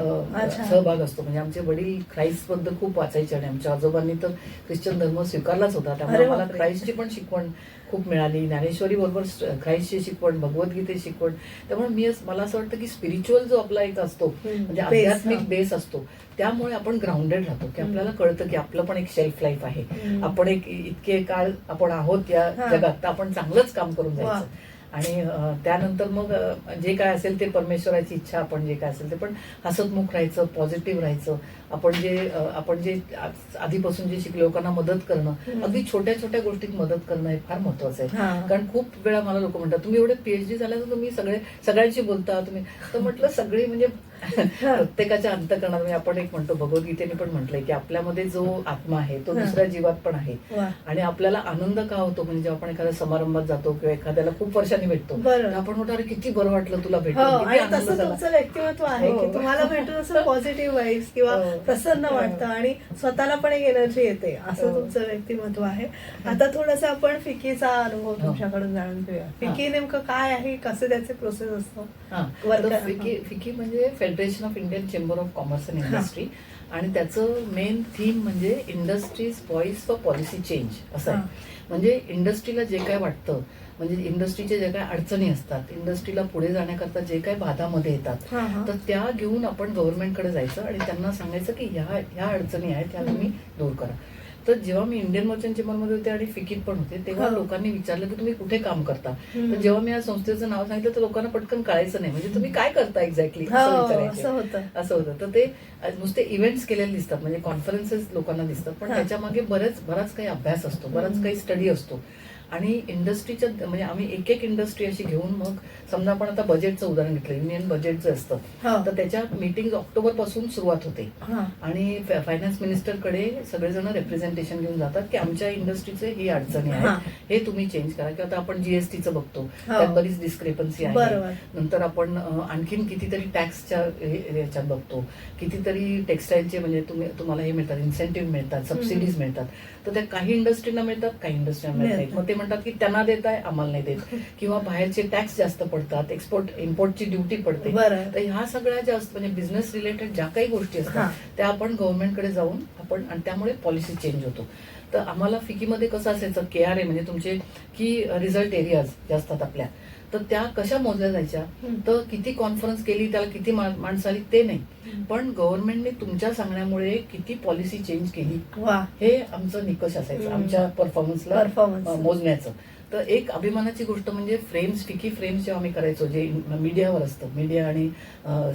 सहभाग असतो. म्हणजे आमचे वडील ख्राईस्ट बद्दल खूप वाचायचे आणि आमच्या आजोबांनी तर ख्रिश्चन धर्म स्वीकारलाच होता, त्यामुळे मला ख्राईस्टची पण शिकवण खूप मिळाली. ज्ञानेश्वरी बरोबर ख्राईस्टची शिकवण, भगवद्गीतेची शिकवण. त्यामुळे मला असं वाटतं की स्पिरिच्युअल जो आपला एक असतो म्हणजे आध्यात्मिक बेस असतो, त्यामुळे आपण ग्राउंडेड राहतो की आपल्याला कळतं की आपलं पण एक शेल्फ लाईफ आहे. आपण एक इतके काळ आपण आहोत या जगात, तर आपण चांगलंच काम करून जायचं. आणि त्यानंतर मग जे काय असेल ते परमेश्वराची इच्छा, आपण जे काय असेल ते पण हसतमुख राहायचं, पॉझिटिव्ह राहायचं आपण जे आधीपासून जे शिकलो लोकांना मदत करणं, अगदी छोट्या छोट्या गोष्टीत मदत करणं हे फार महत्वाचं आहे. हा. कारण खूप वेळा मला लोक म्हणतात तुम्ही एवढे PhD झाल्या तर तुम्ही सगळ्यांशी बोलता तुम्ही, तर म्हटलं सगळी म्हणजे प्रत्येकाच्या अंतःकरणात म्हणजे आपण एक म्हणतो भगवद्गीतेने पण म्हटलंय की आपल्यामध्ये जो आत्मा आहे तो दुसऱ्या जीवात पण आहे. वा. आणि आपल्याला आनंद का होतो म्हणजे जेव्हा आपण एखाद्या समारंभात जातो किंवा एखाद्याला खूप वर्षांनी भेटतो बरं. तर आपण म्हणतो अरे किती बरं वाटलं तुला हो, भेटून, किती आणि आनंद तसं झाला. तुमचं व्यक्तिमत्व आहे की हो. तुम्हाला भेटून असं पॉझिटिव्ह वाईब्स किंवा हो. प्रसन्न वाटतं आणि स्वतःला पण एक एनर्जी येते, असं हो. तुमचं व्यक्तिमत्व आहे. आता थोडंसं आपण फिकीचा अनुभव तुमच्याकडून जाणून घेऊया. फिकी नेमकं काय आहे, कसं त्याचे प्रोसेस असतो? हा, वर्ग- तर फिकी म्हणजे federation of Indian chamber of commerce and industry, आणि त्याचं मेन थीम म्हणजे industries voice for policy change असं आहे. म्हणजे इंडस्ट्रीला जे काय वाटतं, म्हणजे इंडस्ट्रीचे जे काय अडचणी असतात, इंडस्ट्रीला पुढे जाण्याकरता जे काय बाधामध्ये येतात, तर त्या घेऊन आपण गव्हर्नमेंटकडे जायचं आणि त्यांना सांगायचं की ह्या अडचणी आहेत त्या तुम्ही दूर करा. तर जेव्हा मी इंडियन मर्चंट चेंबरमध्ये होते आणि फिकीत पण होते तेव्हा लोकांनी विचारलं की तुम्ही कुठे काम करता, तर जेव्हा मी या संस्थेचं नाव सांगितलं तर लोकांना पटकन कळायचं नाही, म्हणजे तुम्ही काय करता एक्झॅक्टली असं होतं. तर ते नुसते इव्हेंट्स केलेले दिसतात, म्हणजे कॉन्फरन्सेस लोकांना दिसतात, पण त्याच्या मागे बराच काही अभ्यास असतो, बराच काही स्टडी असतो. आणि इंडस्ट्रीच्या म्हणजे आम्ही एक इंडस्ट्री अशी घेऊन, मग समजा आपण आता बजेटचं उदाहरण घेतलं, युनियन बजेट जे असतं तर त्याच्या मीटिंग ऑक्टोबर पासून सुरुवात होते आणि फायनान्स मिनिस्टरकडे सगळेजण रिप्रेझेंटेशन घेऊन जातात की आमच्या इंडस्ट्रीचे ही अडचणी आहेत, हे तुम्ही चेंज करा. किंवा आता आपण जीएसटीचं बघतो त्यात बरीच डिस्क्रिपन्सी आहे. नंतर आपण आणखीन कितीतरी टॅक्सच्या याच्यात बघतो, कितीतरी टेक्सटाईलचे म्हणजे तुम्हाला हे मिळतात, इन्सेंटिव्ह मिळतात, सबसिडीज मिळतात, तर त्या काही इंडस्ट्रीना मिळतात, काही इंडस्ट्रीना मिळत नाहीत. मग ते म्हणतात की त्यांना देत आहे आम्हाला नाही देत, किंवा बाहेरचे टॅक्स जास्त पडतात, इम्पोर्टची ड्युटी पडते. तर ह्या सगळ्या ज्या असतात म्हणजे बिझनेस रिलेटेड ज्या काही गोष्टी असतात त्या आपण गव्हर्नमेंटकडे जाऊन आपण, आणि त्यामुळे पॉलिसी चेंज होतो. तर आम्हाला फिकीमध्ये कसं असायचं, KRA म्हणजे तुमचे की रिझल्ट एरियाज जे असतात आपल्या, तर त्या कशा मोजल्या जायच्या, तर किती कॉन्फरन्स केली, त्याला किती माणसं आली ते नाही, पण गव्हर्नमेंटने तुमच्या सांगण्यामुळे किती पॉलिसी चेंज केली हे आमचं निकष असायचं आमच्या परफॉर्मन्सला मोजण्याचं. तर एक अभिमानाची गोष्ट म्हणजे फिकी फ्रेम्स जेव्हा आम्ही करायचो, जे मीडियावर असतं, मीडिया आणि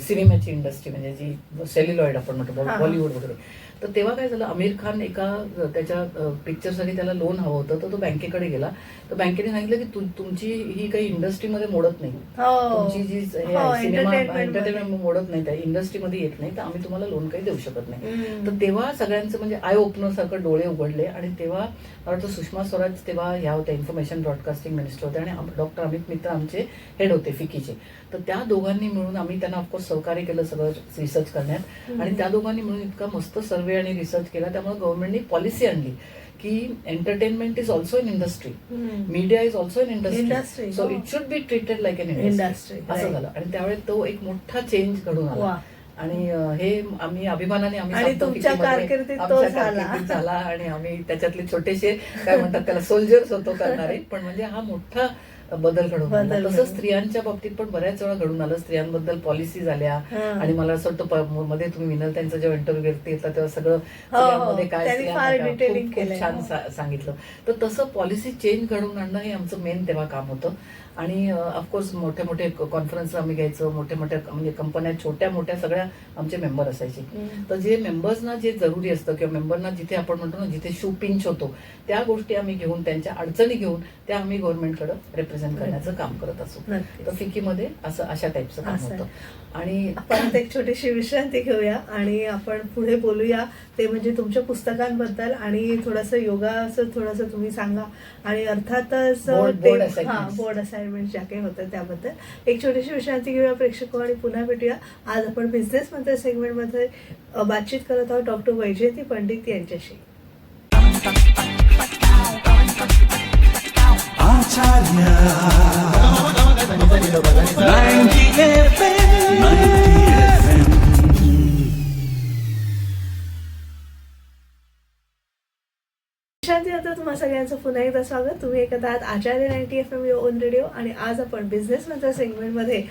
सिनेमाची इंडस्ट्री म्हणजे जी सेल्युलॉइड आपण म्हणतो बॉलिवूड वगैरे, तर तेव्हा काय झालं, आमिर खान एका त्याच्या पिक्चरसाठी त्याला लोन हवं होतं, तर तो बँकेकडे गेला, तर बँकेने सांगितलं की तुमची ही काही इंडस्ट्रीमध्ये मोडत नाही, तुमची जी सिनेमा एंटरटेनमेंट मोडत नाही, त्या इंडस्ट्रीमध्ये येत नाही, तर आम्ही तुम्हाला लोन काही देऊ शकत नाही. तर तेव्हा सगळ्यांचं म्हणजे आय ओपनर सारखं डोळे उघडले. आणि तेव्हा मला वाटतं सुषमा स्वराज तेव्हा ह्या होत्या, इन्फॉर्मेशन ब्रॉडकास्टिंग मिनिस्टर होते, आणि डॉक्टर अमित मित्र आमचे हेड होते फिकीचे. तर त्या दोघांनी मिळून, आम्ही त्यांना ऑफकोर्स सहकार्य केलं सगळं रिसर्च करण्यात, आणि त्या दोघांनी मिळून इतका मस्त सर्वे आणि रिसर्च केला, त्यामुळे गव्हर्नमेंटने पॉलिसी आणली की entertainment is also in industry, media is also in industry, so it should be treated like an industry, असं झालं. आणि त्यावेळेस तो एक मोठा चेंज घडून आला. आणि हे आम्ही अभिमानाने तुमच्या कारकिर्दीत झाला, आणि आम्ही त्याच्यातले छोटेसे काय म्हणतात त्याला सोल्जर्स होतो करणारे, पण म्हणजे हा मोठा बदल घडून आला. तसंच स्त्रियांच्या बाबतीत पण बऱ्याच वेळा घडून आलं, स्त्रियांबद्दल पॉलिसी झाल्या. आणि मला असं वाटतं मध्ये तुम्ही विनल त्यांचा जेव्हा इंटरव्ह्यू घेतला तेव्हा सगळं स्त्रियांमध्ये काय खूप छान सांगितलं. तर तसं पॉलिसी चेंज घडवून आणणं हे आमचं मेन तेव्हा काम होतं. आणि ऑफकोर्स मोठे कॉन्फरन्स आम्ही घ्यायचो, मोठ्या म्हणजे कंपन्या छोट्या मोठ्या सगळ्या आमचे मेंबर असायचे. तर जे मेंबर्सना जे जरुरी असतं किंवा मेंबरना जिथे आपण म्हणतो ना जिथे शू पिंच होतो त्या गोष्टी आम्ही घेऊन, त्यांच्या अडचणी घेऊन त्या आम्ही गव्हर्नमेंटकडे रिप्रेझेंट करण्याचं काम करत असू. तर फिकीमध्ये असं अशा टाईपचं काम होतं. आणि आपण एक छोटीशी विश्रांती घेऊया आणि आपण पुढे बोलूया, ते म्हणजे तुमच्या पुस्तकांबद्दल आणि थोडंसं योगाचं थोडंसं तुम्ही सांगा, आणि अर्थातच बोर्ड असाइनमेंट ज्या काही होतं त्याबद्दल. एक छोटीशी विश्रांती घेऊया प्रेक्षक, आणि पुन्हा भेटूया. आज आपण बिझनेस मंत्र सेगमेंटमध्ये बातचीत करत आहोत डॉक्टर वैजयंती पंडित यांच्याशी. आचार्य 90 FM 90 FM. विश्रांतीनंतर तुम्हा सगळ्यांचं पुन्हा एकदा स्वागत. तुम्ही ऐकत आहात आचार्य 90 FM ऑन रेडिओ, आणि आज आपण बिझनेस मंत्र सेगमेंटमध्ये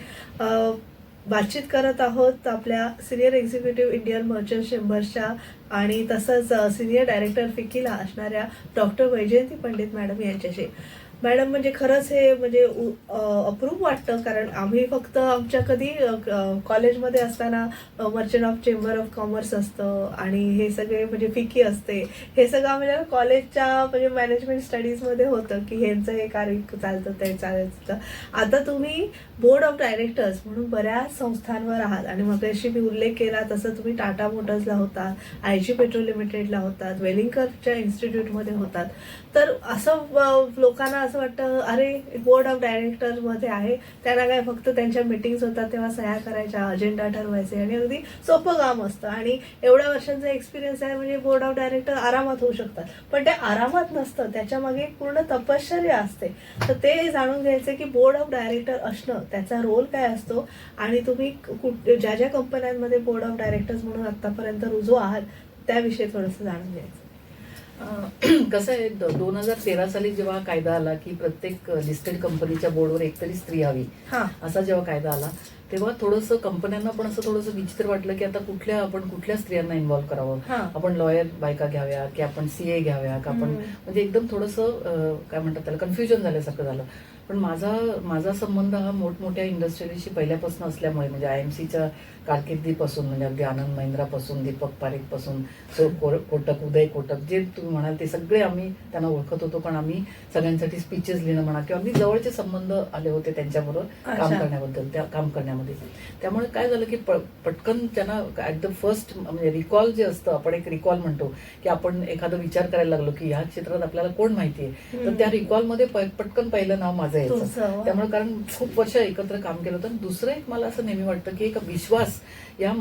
बातचीत करत आहोत आपल्या सिनियर एक्झिक्युटिव्ह इंडियन मर्चंट चेंबर्सच्या आणि तसंच सिनियर डायरेक्टर फिकीला असणाऱ्या डॉक्टर वैजयंती पंडित मॅडम यांच्याशी. मॅडम म्हणजे खरंच हे म्हणजे अप्रूप वाटतं, कारण आम्ही फक्त आमच्या कधी कॉलेजमध्ये असताना merchant of chamber of commerce असतं आणि हे सगळे म्हणजे फिकी असते, हे सगळं आम्हाला कॉलेजच्या म्हणजे मॅनेजमेंट स्टडीजमध्ये होतं की ह्यांचं हे कार्य चालतं ते चालतं. आता तुम्ही बोर्ड ऑफ डायरेक्टर्स म्हणून बऱ्याच संस्थांवर आहात आणि मग अशी मी उल्लेख केला तसं तुम्ही टाटा मोटर्सला होतात, आयजी पेट्रोल लिमिटेडला होतात, वेलिंगकरच्या इन्स्टिट्यूटमध्ये होतात. तर असं लोकांना असं वाटतं अरे बोर्ड ऑफ डायरेक्टरमध्ये आहे, त्यांना काय फक्त त्यांच्या मीटिंग्स होतात तेव्हा सह्या करायच्या, अजेंडा ठरवायचे आणि अगदी सोपं काम असतं आणि एवढ्या वर्षांचा एक्सपिरियन्स आहे म्हणजे बोर्ड ऑफ डायरेक्टर आरामात होऊ शकतात. पण ते आरामात नसतं, त्याच्या मागे एक पूर्ण तपश्चर्या असते. तर ते जाणून घ्यायचं की बोर्ड ऑफ डायरेक्टर असणं त्याचा रोल काय असतो आणि तुम्ही ज्या ज्या कंपन्यांमध्ये बोर्ड ऑफ डायरेक्टर्स म्हणून आतापर्यंत रुजू आहात त्याविषयी थोडंसं जाणून घ्यायचं. कसं आहे 2013 साली जेव्हा कायदा आला की प्रत्येक लिस्टेड कंपनीच्या बोर्डवर एकतरी स्त्री हवी, असा जेव्हा कायदा आला तेव्हा थोडंसं कंपन्यांना पण असं थोडंसं विचित्र वाटलं की आता कुठल्या स्त्रियांना इन्व्हॉल्व्ह करावं, आपण लॉयर बायका घ्याव्या की आपण सीए घ्याव्या का आपण, म्हणजे एकदम थोडंसं काय म्हणतात त्याला कन्फ्युजन झाल्यासारखं झालं. पण माझा संबंध हा मोठमोठ्या इंडस्ट्रीजशी पहिल्यापासून असल्यामुळे म्हणजे आयएमसीच्या कारकिर्दीपासून म्हणजे अगदी आनंद महिंद्रापासून, दीपक पारेखपासून, कोटक, उदय कोटक, जे तुम्ही म्हणाल ते सगळे आम्ही त्यांना ओळखत होतो. पण आम्ही सगळ्यांसाठी स्पीचेस लिहिणं म्हणा किंवा अगदी जवळचे संबंध आले होते त्यांच्याबरोबर काम करण्यामध्ये. त्यामुळे काय झालं की पटकन त्यांना ऍट द फर्स्ट म्हणजे रिकॉल जे असतं, आपण एक रिकॉल म्हणतो की आपण एखादा विचार करायला लागलो की ह्या क्षेत्रात आपल्याला कोण माहितीये, तर त्या रिकॉलमध्ये पटकन पहिलं नाव माझं यायचं. त्यामुळे कारण खूप वर्ष एकत्र काम केलं होतं. दुसरं एक मला असं नेहमी वाटतं की एक विश्वास या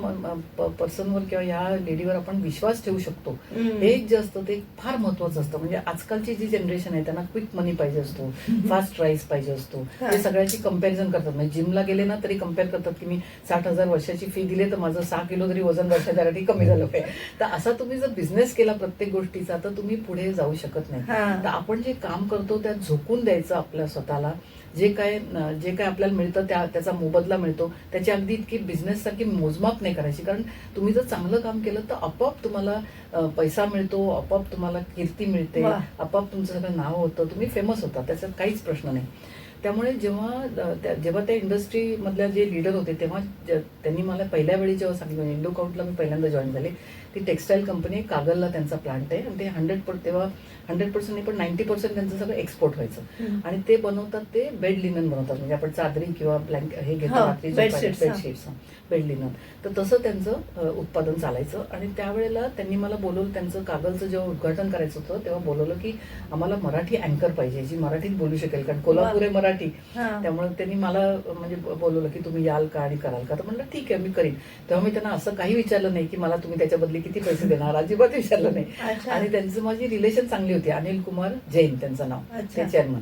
पर्सनवर किंवा या लेडीवर आपण विश्वास ठेवू शकतो, हे एक जे असतं ते फार महत्वाचं असतं. म्हणजे आजकालची जी जनरेशन आहे त्यांना क्विक मनी पाहिजे असतो, फास्ट राईस पाहिजे असतो, ते सगळ्याची कंपॅरिझन करतात. म्हणजे जिमला गेले ना तरी कम्पेअर करतात की मी 60,000 वर्षाची फी दिली तर माझं 6 किलो तरी वजन वर्षाच्या कमी झालं पाहिजे. तर असा तुम्ही जर बिझनेस केला प्रत्येक गोष्टीचा तर तुम्ही पुढे जाऊ शकत नाही. तर आपण जे काम करतो त्यात झोकून द्यायचं आपल्या स्वतःला. जे काय आपल्याला मिळतं त्याचा मोबदला मिळतो, त्याची अगदी इतकी बिझनेस सारखी मोजमाप नाही करायची. कारण तुम्ही जर चांगलं काम केलं तर आपोआप तुम्हाला पैसा मिळतो, आपोआप तुम्हाला कीर्ती मिळते, आपोआप तुमचं सगळं नाव होतं, तुम्ही फेमस होता, त्याच्यात काहीच प्रश्न नाही. त्यामुळे जेव्हा त्या इंडस्ट्री मधल्या जे लीडर होते तेव्हा त्यांनी मला पहिल्या वेळी जेव्हा सांगितलं, इंडोकाउंटला मी पहिल्यांदा जॉईन झाले, ती टेक्सटाईल कंपनी कागलला त्यांचा प्लांट आहे आणि ते 100% नाही पण 90% त्यांचं सगळं एक्सपोर्ट व्हायचं. आणि ते बनवतात, ते बेड लिनन बनवतात, म्हणजे आपण चादरी किंवा ब्लँकेट हे घेतो बेडशीट्स, बेड लिनन. तर तसं त्यांचं उत्पादन चालायचं. आणि त्यावेळेला त्यांनी मला बोलवलं, त्यांचं कागलचं जेव्हा उद्घाटन करायचं होतं तेव्हा बोलवलं की आम्हाला मराठी अँकर पाहिजे, जी मराठीत बोलू शकेल, कारण कोल्हापूर आहे मराठी. त्यामुळे त्यांनी मला म्हणजे बोलवलं की तुम्ही याल का आणि कराल का. तर म्हणलं ठीक आहे मी करीन. तेव्हा मी त्यांना असं काही विचारलं नाही की मला तुम्ही त्याच्या बदली किती पैसे देणार, अजिबात विचारलं नाही. आणि त्यांचं माझी रिलेशन चांगली होती. अनिल कुमार जैन त्यांचं नाव, ते चेअरमन.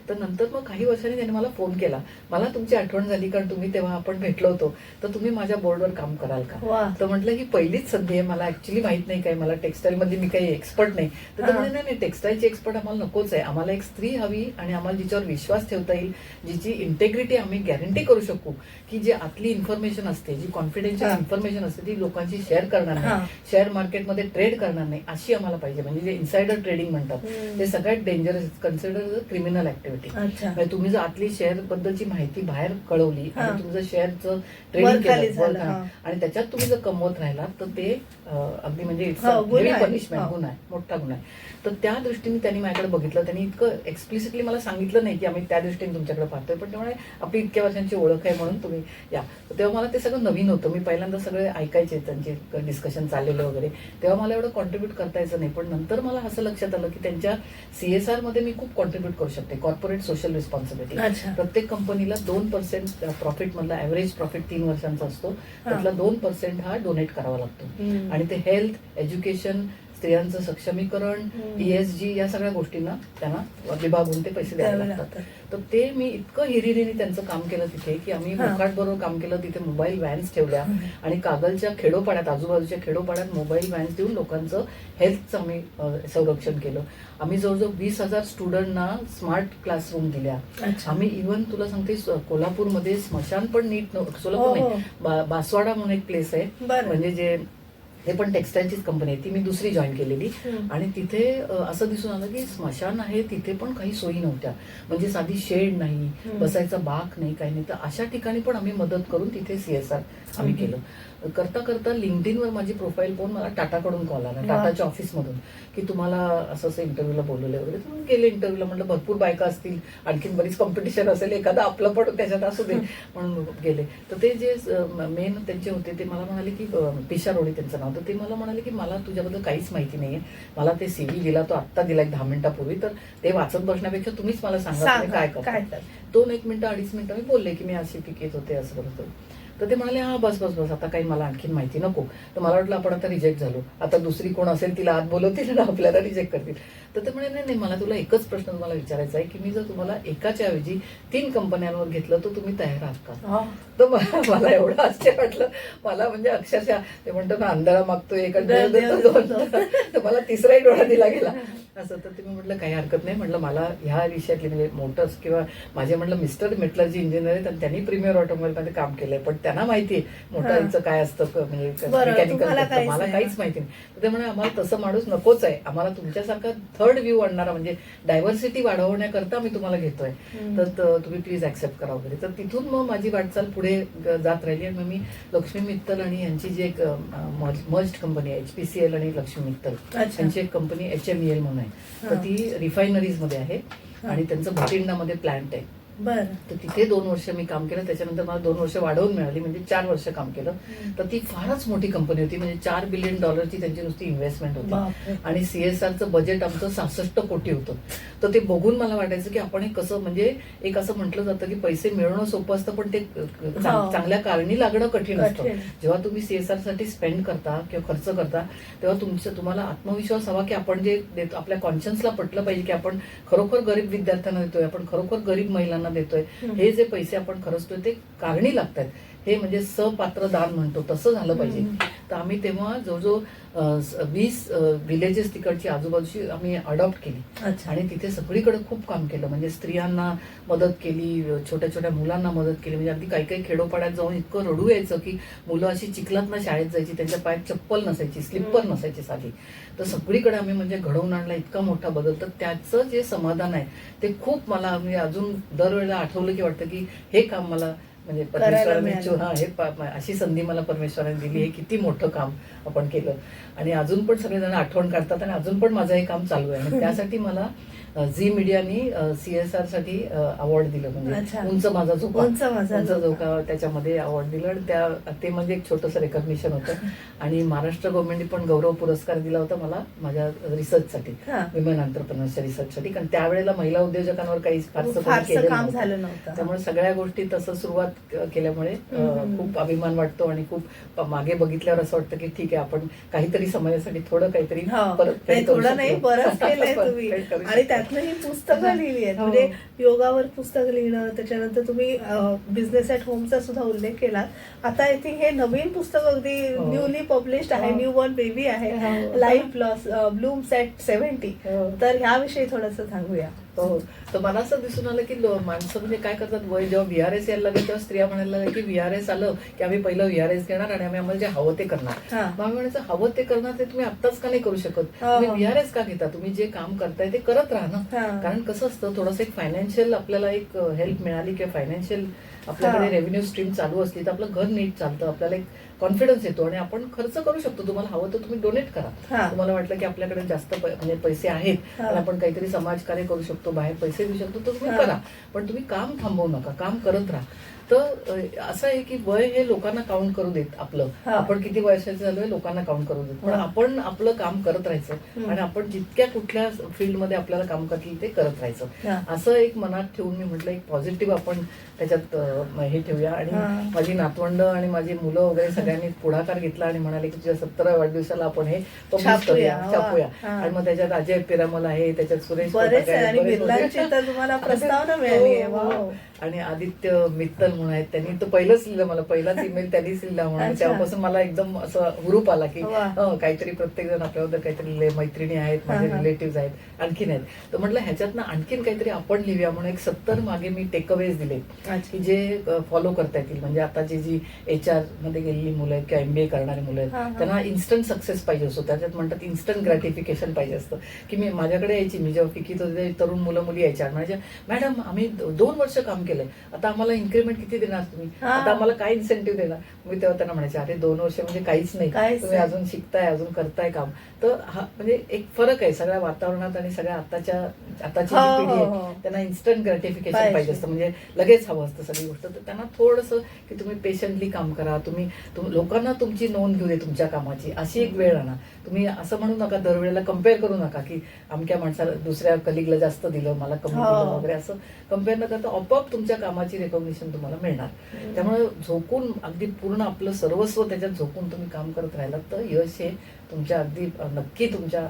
तर नंतर मग काही वर्षांनी त्यांनी मला फोन केला, मला तुमची आठवण झाली कारण तुम्ही तेव्हा आपण भेटलो होतो, तर तुम्ही माझ्या बोर्डवर काम कराल का. तर म्हटलं ही पहिलीच संधी आहे, मला ऍक्च्युली माहित नाही काय, मला टेक्सटाईल मध्ये मी काही एक्सपर्ट नाही. तर ते म्हणजे नाही, टेक्सटाईलची एक्सपर्ट आम्हाला नकोच आहे, आम्हाला एक स्त्री हवी आणि आम्हाला जिच्यावर विश्वास ठेवता येईल, जिची इंटेग्रिटी आम्ही गॅरंटी करू शकू की जी आतली इन्फॉर्मेशन असते, जी कॉन्फिडेन्शियल इन्फॉर्मेशन असते ती लोकांची शेअर करणार नाही, शेअर मार्केटमध्ये ट्रेड करणार नाही, अशी आम्हाला पाहिजे. म्हणजे जे इन्सायडर ट्रेडिंग म्हणतात ते सगळ्यात डेंजरस, कन्सिडर क्रिमिनल ऍक्टिव्हिटी. तुम्ही जर आतली शेअर बद्दलची माहिती बाहेर कळवली आणि तुमचं शेअरचं ट्रेडिंग केलं आणि त्याच्यात तुम्ही जर कमवत राहिला तर ते अगदी म्हणजे पनिशमेंट, गुन्हा आहे, मोठा गुन्हा आहे. तर त्या दृष्टीने त्यांनी माझ्याकडे बघितलं. त्यांनी इतकं एक्सप्लिसिटली मला सांगितलं नाही की आम्ही त्या दृष्टीने तुमच्याकडे पाहतोय, पण त्यामुळे आपली इतक्या वर्षांची ओळख आहे म्हणून तुम्ही या. तेव्हा मला ते सगळं नवीन होतं, मी पहिल्यांदा सगळे ऐकायचे त्यांचे डिस्कशन चाललेलं वगैरे, तेव्हा मला एवढं कॉन्ट्रीब्युट करता यायचं नाही. पण नंतर मला असं लक्षात आलं की त्यांच्या CSR मध्ये मी खूप कॉन्ट्रीब्युट करू शकते, कॉर्पोरेट सोशल रिस्पॉन्सिबिलिटी. प्रत्येक कंपनीला 2% प्रॉफिट मधला ऍव्हरेज प्रॉफिट 3 वर्षांचा असतो, त्यातला 2% हा डोनेट करावा लागतो. आणि ते हेल्थ, एज्युकेशन, स्त्रियांचं सक्षमीकरण, ESG या सगळ्या गोष्टींना त्यांना विभागून ते पैसे द्यावे लागतात. तर ते मी इतकं हिरिरीने त्यांचं काम केलं तिथे की आम्ही मुखाट बरोबर काम केलं. तिथे मोबाईल व्हॅन्स ठेवल्या आणि कागलच्या खेडोपाड्यात, आजूबाजूच्या खेडोपाड्यात मोबाईल व्हॅन्स देऊन लोकांचं हेल्थचं आम्ही संरक्षण केलं. आम्ही जवळजवळ 20,000 स्टुडंटना स्मार्ट क्लासरूम दिल्या. आम्ही इव्हन तुला सांगते कोल्हापूरमध्ये स्मशान पण नीट, सोलापूर नाही, बासवाडा म्हणून एक प्लेस आहे, म्हणजे जे ते पण टेक्सटाईलचीच कंपनी आहे, ती मी दुसरी जॉईन केलेली. आणि तिथे असं दिसून आलं की स्मशान आहे, तिथे पण काही सोयी नव्हत्या. म्हणजे साधी शेड नाही, बसायचा बाक नाही, काही नाही. तर अशा ठिकाणी पण आम्ही मदत करून तिथे CSR आम्ही केलं. करता करता लिंक्डइनवर माझी प्रोफाईल पाहून मला टाटाकडून कॉल आला, टाटाच्या ऑफिसमधून, की तुम्हाला असं असं इंटरव्ह्यूला बोलवलं वगैरे. तर मी गेले इंटरव्ह्यूला. म्हटलं भरपूर बायका असतील, आणखीन बरीच कॉम्पिटिशन असेल, एखादा आपलं पण त्याच्यात असू दे म्हणून गेले. तर ते जे मेन त्यांचे होते ते मला म्हणाले की पिशा रोडे त्यांचं नाव. तर ते मला म्हणाले की मला तुझ्याबद्दल काहीच माहिती नाहीये, मला ते CV दिला, तो आत्ता दिला 10 मिनिटापूर्वी, तर ते वाचत बसण्यापेक्षा तुम्हीच मला सांगा तुम्ही काय करता. 2-1 मिनिटं 2.5 मिनिटं मी बोलले की मी अशी पिकेत होते, असं करत होते. तर ते म्हणाले हा बस बस बस, आता काही मला आणखीन माहिती नको. तर मला वाटलं आपण आता रिजेक्ट झालो, आता दुसरी कोण असेल तिला आत बोलवतील आणि आपल्याला रिजेक्ट करतील. तर ते म्हणाले नाही, मला तुला एकच प्रश्न तुम्हाला विचारायचा आहे की मी जर तुम्हाला एकाच्या ऐवजी 3 कंपन्यांवर घेतलं तर तुम्ही तयार आहात का? तर मला एवढं आश्चर्य वाटलं. मला म्हणजे अक्षरशः ते म्हणतो ना, अंधारा मागतोय एका तर मला तिसराही डोळा दिला गेला असं. तर तुम्ही म्हटलं काही हरकत नाही. म्हटलं मला ह्या विषयातली म्हणजे मोटर्स किंवा माझे म्हटलं मिस्टर मेटलर्जी इंजिनियर आहेत आणि त्यांनी प्रीमियर ऑटोमोबाईल मध्ये काम केलंय, पण त्यांना माहिती आहे मोटारीचं काय असतं, म्हणजे मेकॅनिकल. मला काहीच माहिती नाही. तर ते म्हणे आम्हाला तसं माणूस नकोच आहे, आम्हाला तुमच्यासारखा थर्ड व्ह्यू आणणारा, म्हणजे डायव्हर्सिटी वाढवण्याकरता मी तुम्हाला घेतोय, तर तुम्ही प्लीज ऍक्सेप्ट करा वगैरे. तर तिथून मग माझी वाटचाल पुढे जात राहिली. आणि मग मी लक्ष्मी मित्तल आणि यांची जी एक मर्ज्ड कंपनी आहे, HPCL आणि लक्ष्मी मित्तल, त्यांची एक कंपनी HMEL म्हणून आहे, तर ती रिफायनरीज मध्ये आहे आणि त्यांचं भटिंडामध्ये प्लांट आहे. तर तिथे 2 वर्ष मी काम केलं. त्याच्यानंतर मला 2 वर्ष वाढवून मिळाली, म्हणजे 4 वर्ष काम केलं. तर ती फारच मोठी कंपनी होती, म्हणजे $4 बिलियन त्यांची नुसती इन्व्हेस्टमेंट होती आणि CSRचं बजेट आमचं 66 कोटी होतं. तर ते बघून मला वाटायचं की आपण हे कसं, म्हणजे एक असं म्हटलं जातं की पैसे मिळवणं सोपं असतं, पण ते चांगल्या कारणी लागणं कठीण असतं. जेव्हा तुम्ही CSR साठी स्पेंड करता किंवा खर्च करता, तेव्हा तुम्हाला आत्मविश्वास हवा की आपण जे देतो आपल्या कॉन्शियन्सला पटलं पाहिजे की आपण खरोखर गरीब विद्यार्थ्यांना देतोय, आपण खरोखर गरीब महिलांना देतोय. हे जे पैसे आपण खर्चतोय ते कारणी लागतात, हे म्हणजे सपात्र दान म्हणतो तसं झालं पाहिजे. तर आम्ही तेव्हा जवळजवळ 20 विलेजेस तिकडची आजूबाजूची आम्ही अडॉप्ट केली आणि तिथे सगळीकडे खूप काम केलं. म्हणजे स्त्रियांना मदत केली, छोट्या छोट्या मुलांना मदत केली. म्हणजे अगदी काही काही खेडोपाड्यात जाऊन इतकं रडू यायचं की मुलं अशी चिखलातनं शाळेत जायची, त्यांच्या पायात चप्पल नसायची, स्लिप्पर नसायची साधी. तर सगळीकडे आम्ही म्हणजे घडवून आणला इतका मोठा बदल. तर त्याचं जे समाधान आहे ते खूप मला, म्हणजे अजून दरवेळेला आठवलं की वाटतं की हे काम मला म्हणजे परमेश्वराने हे अशी संधी मला परमेश्वराने दिली, हे किती मोठं काम आपण केलं. आणि अजून पण सगळेजण आठवण काढतात आणि अजून पण माझं हे काम चालू आहे. आणि त्यासाठी मला झी मीडियानी CSR साठी अवॉर्ड दिलं, म्हणजे उंच माझा झोका त्याच्यामध्ये अवॉर्ड दिलं. आणि ते म्हणजे एक छोटंसं रेकॉग्निशन होतं. आणि महाराष्ट्र गव्हर्नमेंटने पण गौरव पुरस्कार दिला होता मला माझ्या रिसर्चसाठी, विमेन एंटरप्रेन्योरच्या रिसर्चसाठी, कारण त्यावेळेला महिला उद्योजकांवर काही फारसं काम झालं नव्हतं. त्यामुळे सगळ्या गोष्टी तसं सुरुवात केल्यामुळे खूप अभिमान वाटतो आणि खूप मागे बघितल्यावर असं वाटतं की ठीक आहे, आपण काहीतरी समाजासाठी थोडं काहीतरी परत थोडं नाही बरंच केलंय तुम्ही. आणि त्यातनं ही पुस्तकं लिहिली आहेत, म्हणजे योगावर पुस्तक लिहिणं, त्याच्यानंतर तुम्ही बिझनेस ॲट होमचा सुद्धा उल्लेख केला. आता आय थिंक हे नवीन पुस्तक अगदी न्यूली पब्लिश्ड आहे, न्यू बॉर्न बेबी आहे, लाईफ ब्लूम्स ॲट 70. तर ह्याविषयी थोडंसं सांगूया. हो, तर मला असं दिसून आलं की माणसं म्हणजे काय करतात, वय जेव्हा VRS यायला लागेल तेव्हा स्त्रिया म्हणायला लागल्या की VRS आलं की आम्ही पहिलं VRS घेणार आणि आम्ही आम्हाला जे हवं ते करणार. मग आम्ही म्हणायचं हवं ते करणार ते तुम्ही आत्ताच का नाही करू शकत, तुम्ही VRS का घेता, तुम्ही जे काम करताय ते करत राहा ना. कारण कसं असतं, थोडंसं एक फायनान्शियल आपल्याला एक हेल्प मिळाली किंवा फायनान्शियल आपल्याकडे रेव्हेन्यू स्ट्रीम चालू असली तर आपलं घर नीट चालतं, आपल्याला एक कॉन्फिडन्स येतो आणि आपण खर्च करू शकतो. तुम्हाला हवं तर तुम्ही डोनेट करा. तुम्हाला वाटलं की आपल्याकडे जास्त म्हणजे पैसे आहेत आणि आपण काहीतरी समाजकार्य करू शकतो, बाहेर पैसे देऊ शकतो, तर तुम्ही करा. पण तुम्ही काम थांबवू नका, काम करत राहा. तर असं आहे की वय हे लोकांना काउंट करू देत, आपलं आपण किती वर्षाचे झालोय लोकांना काउंट करू देत, पण आपण आपलं काम करत राहायचं आणि आपण जितक्या कुठल्या फील्डमध्ये आपल्याला काम करतील ते करत राहायचं. असं एक मनात ठेवून मी म्हटलं एक पॉझिटिव्ह आपण त्याच्यात हे ठेवूया. आणि माझी नातवंड आणि माझी मुलं वगैरे सगळ्यांनी पुढाकार घेतला आणि म्हणाले की तुझ्या 17व्या वाढदिवसाला आपण हे पब्लिश करूया, छापूया. आणि मग त्याच्यात अजय पिरामल आहे, त्याच्यात सुरेश तुम्हाला प्रस्तावना मिळाली आणि आदित्य मित्तल म्हणून आहेत, त्यांनी तो पहिलंच लिहिलं मला, पहिलाच ईमेल त्यांनीच लिहिला म्हणून अच्छा. तेव्हापासून मला एकदम असं हुरूप आला की वा. काहीतरी प्रत्येक जण आपल्याबद्दल काहीतरी लिहिले, मैत्रिणी आहेत, माझे हा. रिलेटिव्ह आहेत, आणखीन आहेत. तर म्हटलं ह्याच्यातनं आणखीन काहीतरी आपण लिहूया म्हणून एक 70 मागे मी टेकअवेज दिले अच्छा. की जे फॉलो करता येतील. म्हणजे आता जी HR मध्ये गेलेली मुलं आहेत किंवा MBA करणारी मुलं हा, आहेत, हा. त्यांना इन्स्टंट सक्सेस पाहिजे असतो. त्याच्यात म्हणतात इन्स्टंट ग्रॅटिफिकेशन पाहिजे असतं. की मी माझ्याकडे यायची, मी जेव्हा फिकीत होते तरुण मुलं मुली यायच्या, म्हणजे मॅडम आम्ही 2 वर्ष काम केलंय, आता आम्हाला इन्क्रीमेंट किती देणार तुम्ही, हा. आता आम्हाला काय इन्सेंटिव्ह देणार. मी तेव्हा त्यांना म्हणायचे अरे 2 वर्ष म्हणजे काहीच नाही, काहीच तुम्ही नाही. अजून शिकताय, अजून करताय काम. तर हा म्हणजे एक फरक आहे सगळ्या वातावरणात आणि सगळ्या आताची जी हो, पिढी हो, आहे हो. त्यांना इन्स्टंट ग्रॅटिफिकेशन पाहिजे. पाहिजे असतं, म्हणजे लगेच हवं असतं सगळी गोष्ट. तर त्यांना थोडंसं की तुम्ही पेशंटली काम करा, तुम्ही लोकांना तुमची नोंद घेऊ दे तुमच्या कामाची, अशी एक वेळ आणा. तुम्ही असं म्हणू नका, दरवेळेला कम्पेअर करू नका की अमक्या माणसाला दुसऱ्या कलिगला जास्त दिलं, मला कमी हो. दिलं वगैरे, असं कम्पेअर न करता आपोआप तुमच्या कामाची रेकॉग्निशन तुम्हाला मिळणार. त्यामुळे झोकून अगदी पूर्ण आपलं सर्वस्व त्याच्यात झोकून तुम्ही काम करत राहिलात तर यश हे तुमच्या अगदी नक्की तुमच्या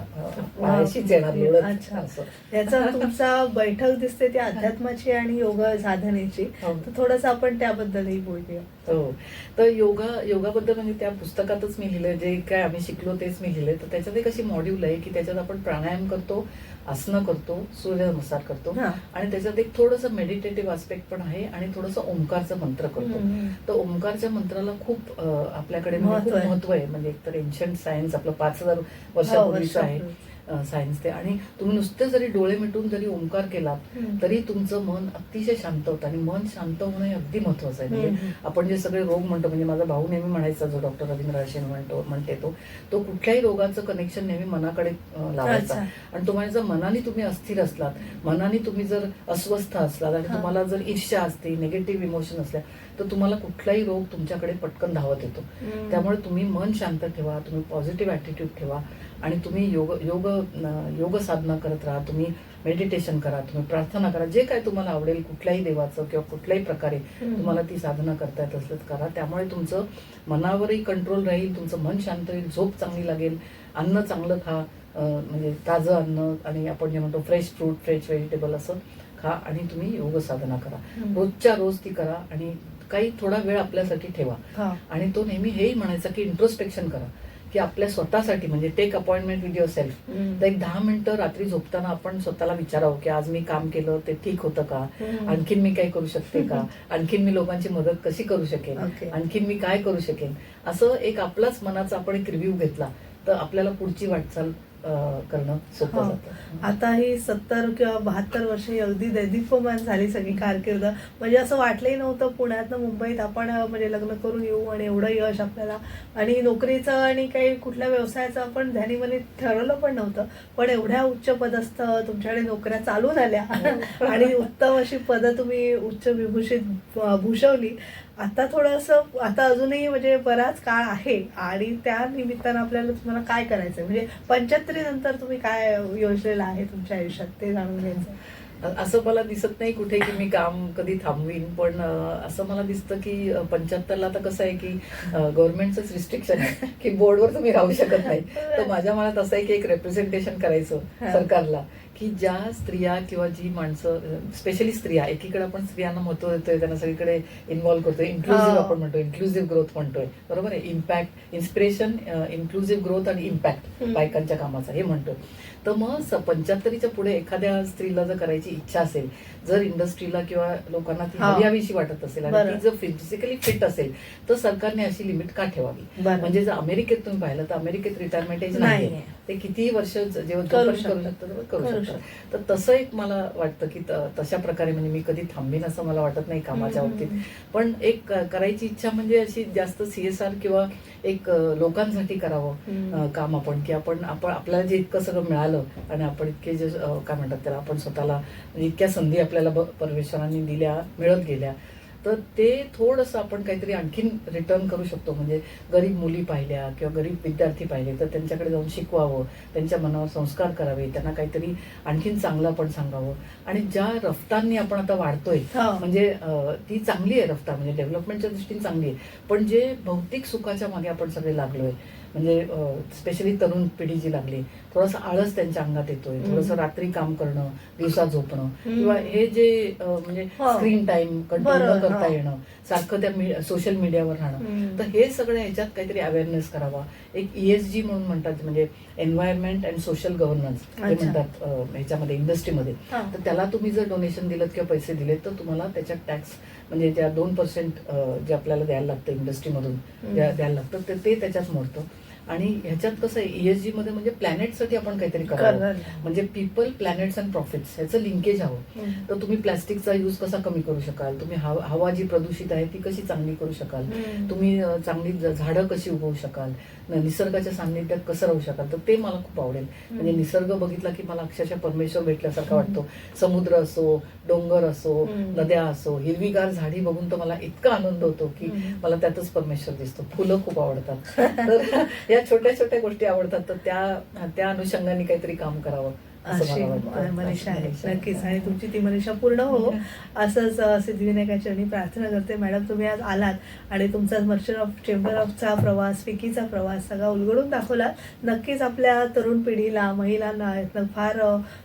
पायाशीच येणार. एवढंच अच्छा. असं. याचा तुमचा बैठक दिसते ती अध्यात्माची आणि योग साधनेची, हो. तर थोडंसं आपण त्याबद्दलही बोलूया. हो. तर योगाबद्दल म्हणजे त्या पुस्तकातच मी लिहिलंय, जे काय आम्ही शिकलो तेच मी लिहिलंय. तर त्याच्यात एक अशी मॉड्यूल आहे की त्याच्यात आपण प्राणायाम करतो, आसनं करतो, सूर्यनमस्कार करतो, हा. आणि त्याच्यात एक थोडंसं मेडिटेटिव्ह आस्पेक्ट पण आहे आणि थोडंसं ओंकारचा मंत्र करतो. तर ओंकारच्या मंत्राला खूप आपल्याकडे महत्त्व आहे. महत्व आहे. म्हणजे एकतर एन्शंट सायन्स आपलं 5000 वर्षापूर्वीचं आहे सायन्स ते. आणि तुम्ही नुसते जरी डोळे मिटून जरी ओंकार केलात तरी तुमचं मन अतिशय शांत होतं, आणि मन शांत होणं हे अगदी महत्वाचं आहे. म्हणजे आपण जे सगळे रोग म्हणतो, म्हणजे माझा भाऊ नेहमी म्हणायचा, जो डॉक्टर रवींद्र राजेन म्हणते तो कुठल्याही रोगाचं कनेक्शन नेहमी मनाकडे लावायचा. अच्छा. आणि तो म्हणायचा मनाने तुम्ही अस्थिर असलात, मनाने तुम्ही जर अस्वस्थ असलात आणि तुम्हाला जर ईर्ष्या असते, निगेटिव्ह इमोशन असल्या, तर तुम्हाला कुठलाही रोग तुमच्याकडे पटकन धावत येतो. त्यामुळे तुम्ही मन शांत ठेवा, तुम्ही पॉझिटिव्ह ॲटिट्यूड ठेवा, आणि तुम्ही योग साधना करत राहा, तुम्ही मेडिटेशन करा, तुम्ही प्रार्थना करा, जे काय तुम्हाला आवडेल, कुठल्याही देवाचं किंवा कुठल्याही प्रकारे तुम्हाला ती साधना करता येत असलं करा. त्यामुळे तुमचं मनावरही कंट्रोल राहील, तुमचं मन शांत होईल, झोप चांगली लागेल, अन्न चांगलं खा, म्हणजे ताजं अन्न, आणि आपण जे म्हणतो फ्रेश फ्रूट, फ्रेश व्हेजिटेबल असं खा, आणि तुम्ही योग साधना करा. रोजच्या रोज ती करा, आणि काही थोडा वेळ आपल्यासाठी ठेवा. आणि तो नेहमी हेही म्हणायचा की इंट्रोस्पेक्शन करा, की आपल्या स्वतःसाठी, म्हणजे take appointment with yourself. तर एक 10 मिनिटं रात्री झोपताना आपण स्वतःला विचारावं की आज मी काम केलं ते ठीक होतं का, आणखीन मी काय करू शकते का, आणखीन मी लोकांची मदत कशी करू शकेन, आणखीन मी काय करू शकेन, असं एक आपलाच मनाचा आपण एक रिव्ह्यू घेतला तर आपल्याला पुढची वाटचाल करणं सोपं जातं. आता ही 70 किंवा 72 वर्ष ही अगदी दैदिप्यमान झाली सगळी कारकीर्द. म्हणजे असं वाटलंही नव्हतं पुण्यातनं मुंबईत आपण म्हणजे लग्न करून येऊ आणि एवढं यश आपल्याला, आणि नोकरीचं आणि काही कुठल्या व्यवसायाचं आपण ध्यानीमनी ठरवलं पण नव्हतं. पण एवढ्या उच्च पदस्थ तुमच्याकडे नोकऱ्या चालू झाल्या आणि उत्तम अशी पदं तुम्ही उच्च विभूषित भूषवली. आता थोडंसं, आता अजूनही म्हणजे बराच काळ आहे, आणि त्या निमित्तानं आपल्याला तुम्हाला काय करायचंय, म्हणजे 75 नंतर तुम्ही काय योजलेलं आहे तुमच्या आयुष्यात ते जाणून घ्यायचं. असं मला दिसत नाही कुठे की मी काम कधी थांबवीन, पण असं मला दिसतं की 75ला आता कसं आहे की गव्हर्नमेंटचंच रिस्ट्रिक्शन आहे की बोर्डवर तुम्ही राहू शकत नाही. तर माझ्या मनात असं आहे की एक रिप्रेझेंटेशन करायचं सरकारला, की ज्या स्त्रिया किंवा जी माणसं, स्पेशली स्त्रिया, एकीकडे आपण स्त्रियांना महत्व देतोय, त्यांना सगळीकडे इन्व्हॉल्व्ह करतोय, इन्क्लुझिव्ह आपण म्हणतो, इन्क्लुझिव्ह ग्रोथ म्हणतोय, बरोबर आहे, इम्पॅक्ट, इन्स्पिरेशन, इन्क्लुझिव्ह ग्रोथ आणि इम्पॅक्ट बायकांच्या कामाचा हे म्हणतोय. तर मग 75च्या पुढे एखाद्या स्त्रीला जर करायची इच्छा असेल, जर इंडस्ट्रीला किंवा लोकांना ती हवीशी वाटत असेल आणि ती जर फिजिकली फिट असेल, तर सरकारने अशी लिमिट का ठेवावी. म्हणजे जर अमेरिकेत तुम्ही पाहिलं तर अमेरिकेत रिटायरमेंट एज नाही, ते कितीही वर्ष जेव्हा करू शकतात करू शकतात. तर तसं एक मला वाटतं की तशा प्रकारे, म्हणजे मी कधी थांबीन असं मला वाटत नाही कामाच्या बाबतीत. पण एक करायची इच्छा म्हणजे अशी जास्त CSR किंवा एक लोकांसाठी करावं काम आपण, की आपण आपल्याला जे इतकं सगळं मिळालं आणि आपण इतके जे काय म्हणतात त्याला, आपण स्वतःला म्हणजे इतक्या संधी आपल्याला परमेश्वरांनी दिल्या, मिळत गेल्या, तर ते थोडंसं आपण काहीतरी आणखीन रिटर्न करू शकतो. म्हणजे गरीब मुली पाहिल्या किंवा गरीब विद्यार्थी पाहिले तर त्यांच्याकडे जाऊन शिकवावं, त्यांच्या मनावर संस्कार करावे, त्यांना काहीतरी आणखीन चांगलं आपण सांगावं. आणि ज्या रफ्तांनी आपण आता वाढतोय, म्हणजे ती चांगली आहे रफ्तार, म्हणजे डेव्हलपमेंटच्या दृष्टीने चांगली आहे, पण जे भौतिक सुखाच्या मागे आपण सगळे लागलोय, म्हणजे स्पेशली तरुण पिढी जी लागली, थोडासा आळस त्यांच्या अंगात येतोय, थोडंसं रात्री काम करणं, दिवसा झोपणं किंवा हे जे म्हणजे हो. स्क्रीन टाइम कंट्रोल बरोबर, न करता हो. येणं, सारखं त्या सोशल मीडियावर राहणं, तर हे सगळं ह्याच्यात काहीतरी अवेअरनेस करावा. एक ESG म्हणून म्हणतात, म्हणजे एन्व्हायरमेंट अँड सोशल गव्हर्नन्स जे अच्छा. म्हणतात ह्याच्यामध्ये इंडस्ट्रीमध्ये. हा. तर त्याला तुम्ही जर डोनेशन दिलं किंवा पैसे दिले तर तुम्हाला त्याच्यात टॅक्स म्हणजे ज्या 2% जे आपल्याला द्यायला लागतं इंडस्ट्रीमधून द्यायला लागतं ते त्याच्यात मोडतं. आणि ह्याच्यात कसं आहे, ESG मध्ये म्हणजे प्लॅनेटसाठी आपण काहीतरी करावं, करायला. म्हणजे पीपल, प्लॅनेट्स अँड प्रॉफिट्स ह्याचं लिंकेज हवं. तर तुम्ही प्लास्टिकचा यूज कसा कमी करू शकाल, तुम्ही हवा जी प्रदूषित आहे ती कशी चांगली करू शकाल, तुम्ही चांगली झाडं कशी उगवू शकाल, निसर्गाच्या सान्निध्यात कसं राहू शकाल, तर ते मला खूप आवडेल. म्हणजे निसर्ग बघितला की मला अक्षरशः परमेश्वर भेटल्यासारखा वाटतो. समुद्र असो, डोंगर असो, नद्या असो, हिरवीगार झाडी बघून तर मला इतका आनंद होतो की मला त्यातच परमेश्वर दिसतो. फुलं खूप आवडतात, तर या छोट्या छोट्या गोष्टी आवडतात, तर त्या अनुषंगाने काहीतरी काम करावं असं अशी मला वाटतं. मनीषा आहे, मनीषा आहे. नक्कीच. आणि तुमची ती मनीषा पूर्ण हो असंच सिद्धिविनायकाच्या चरणी प्रार्थना करते. मॅडम, तुम्ही आज आलात आणि तुमचा मर्चंट ऑफ चेंबर ऑफचा प्रवास, विकीचा प्रवास सगळा उलगडून दाखवला. नक्कीच आपल्या तरुण पिढीला, महिलांना यातनं फार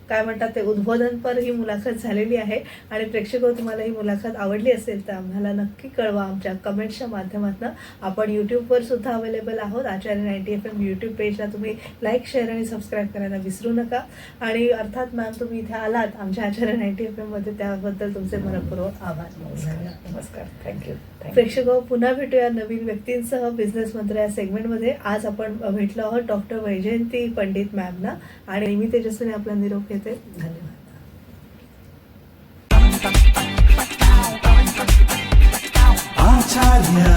काय म्हणतात ते उद्बोधनपर ही मुलाखत झालेली आहे. आणि प्रेक्षक तुम्हाला ही मुलाखत आवडली असेल तर आम्हाला नक्की कळवा आमच्या कमेंट्सच्या माध्यमातून. आपण यूट्यूबवर सुद्धा अवेलेबल आहोत. आचार्य 90 FM यूट्यूब पेजला तुम्ही लाईक, शेअर आणि सबस्क्राईब करायला विसरू नका. आणि अर्थात मॅम, तुम्ही इथे आलात आमच्या आचार्य 90 FM मध्ये, त्याबद्दल तुमचे मनपूर्वक आभार. नमस्कार, थँक्यू. प्रेक्षक पुन्हा भेटूया नवीन व्यक्तींसह बिझनेस मंत्र या सेगमेंटमध्ये. आज आपण भेटलो आहोत डॉक्टर वैजयंती पंडित मॅमना. आणि मी तेजस्विनी आपला निरोप घेते. धन्यवाद. Acharya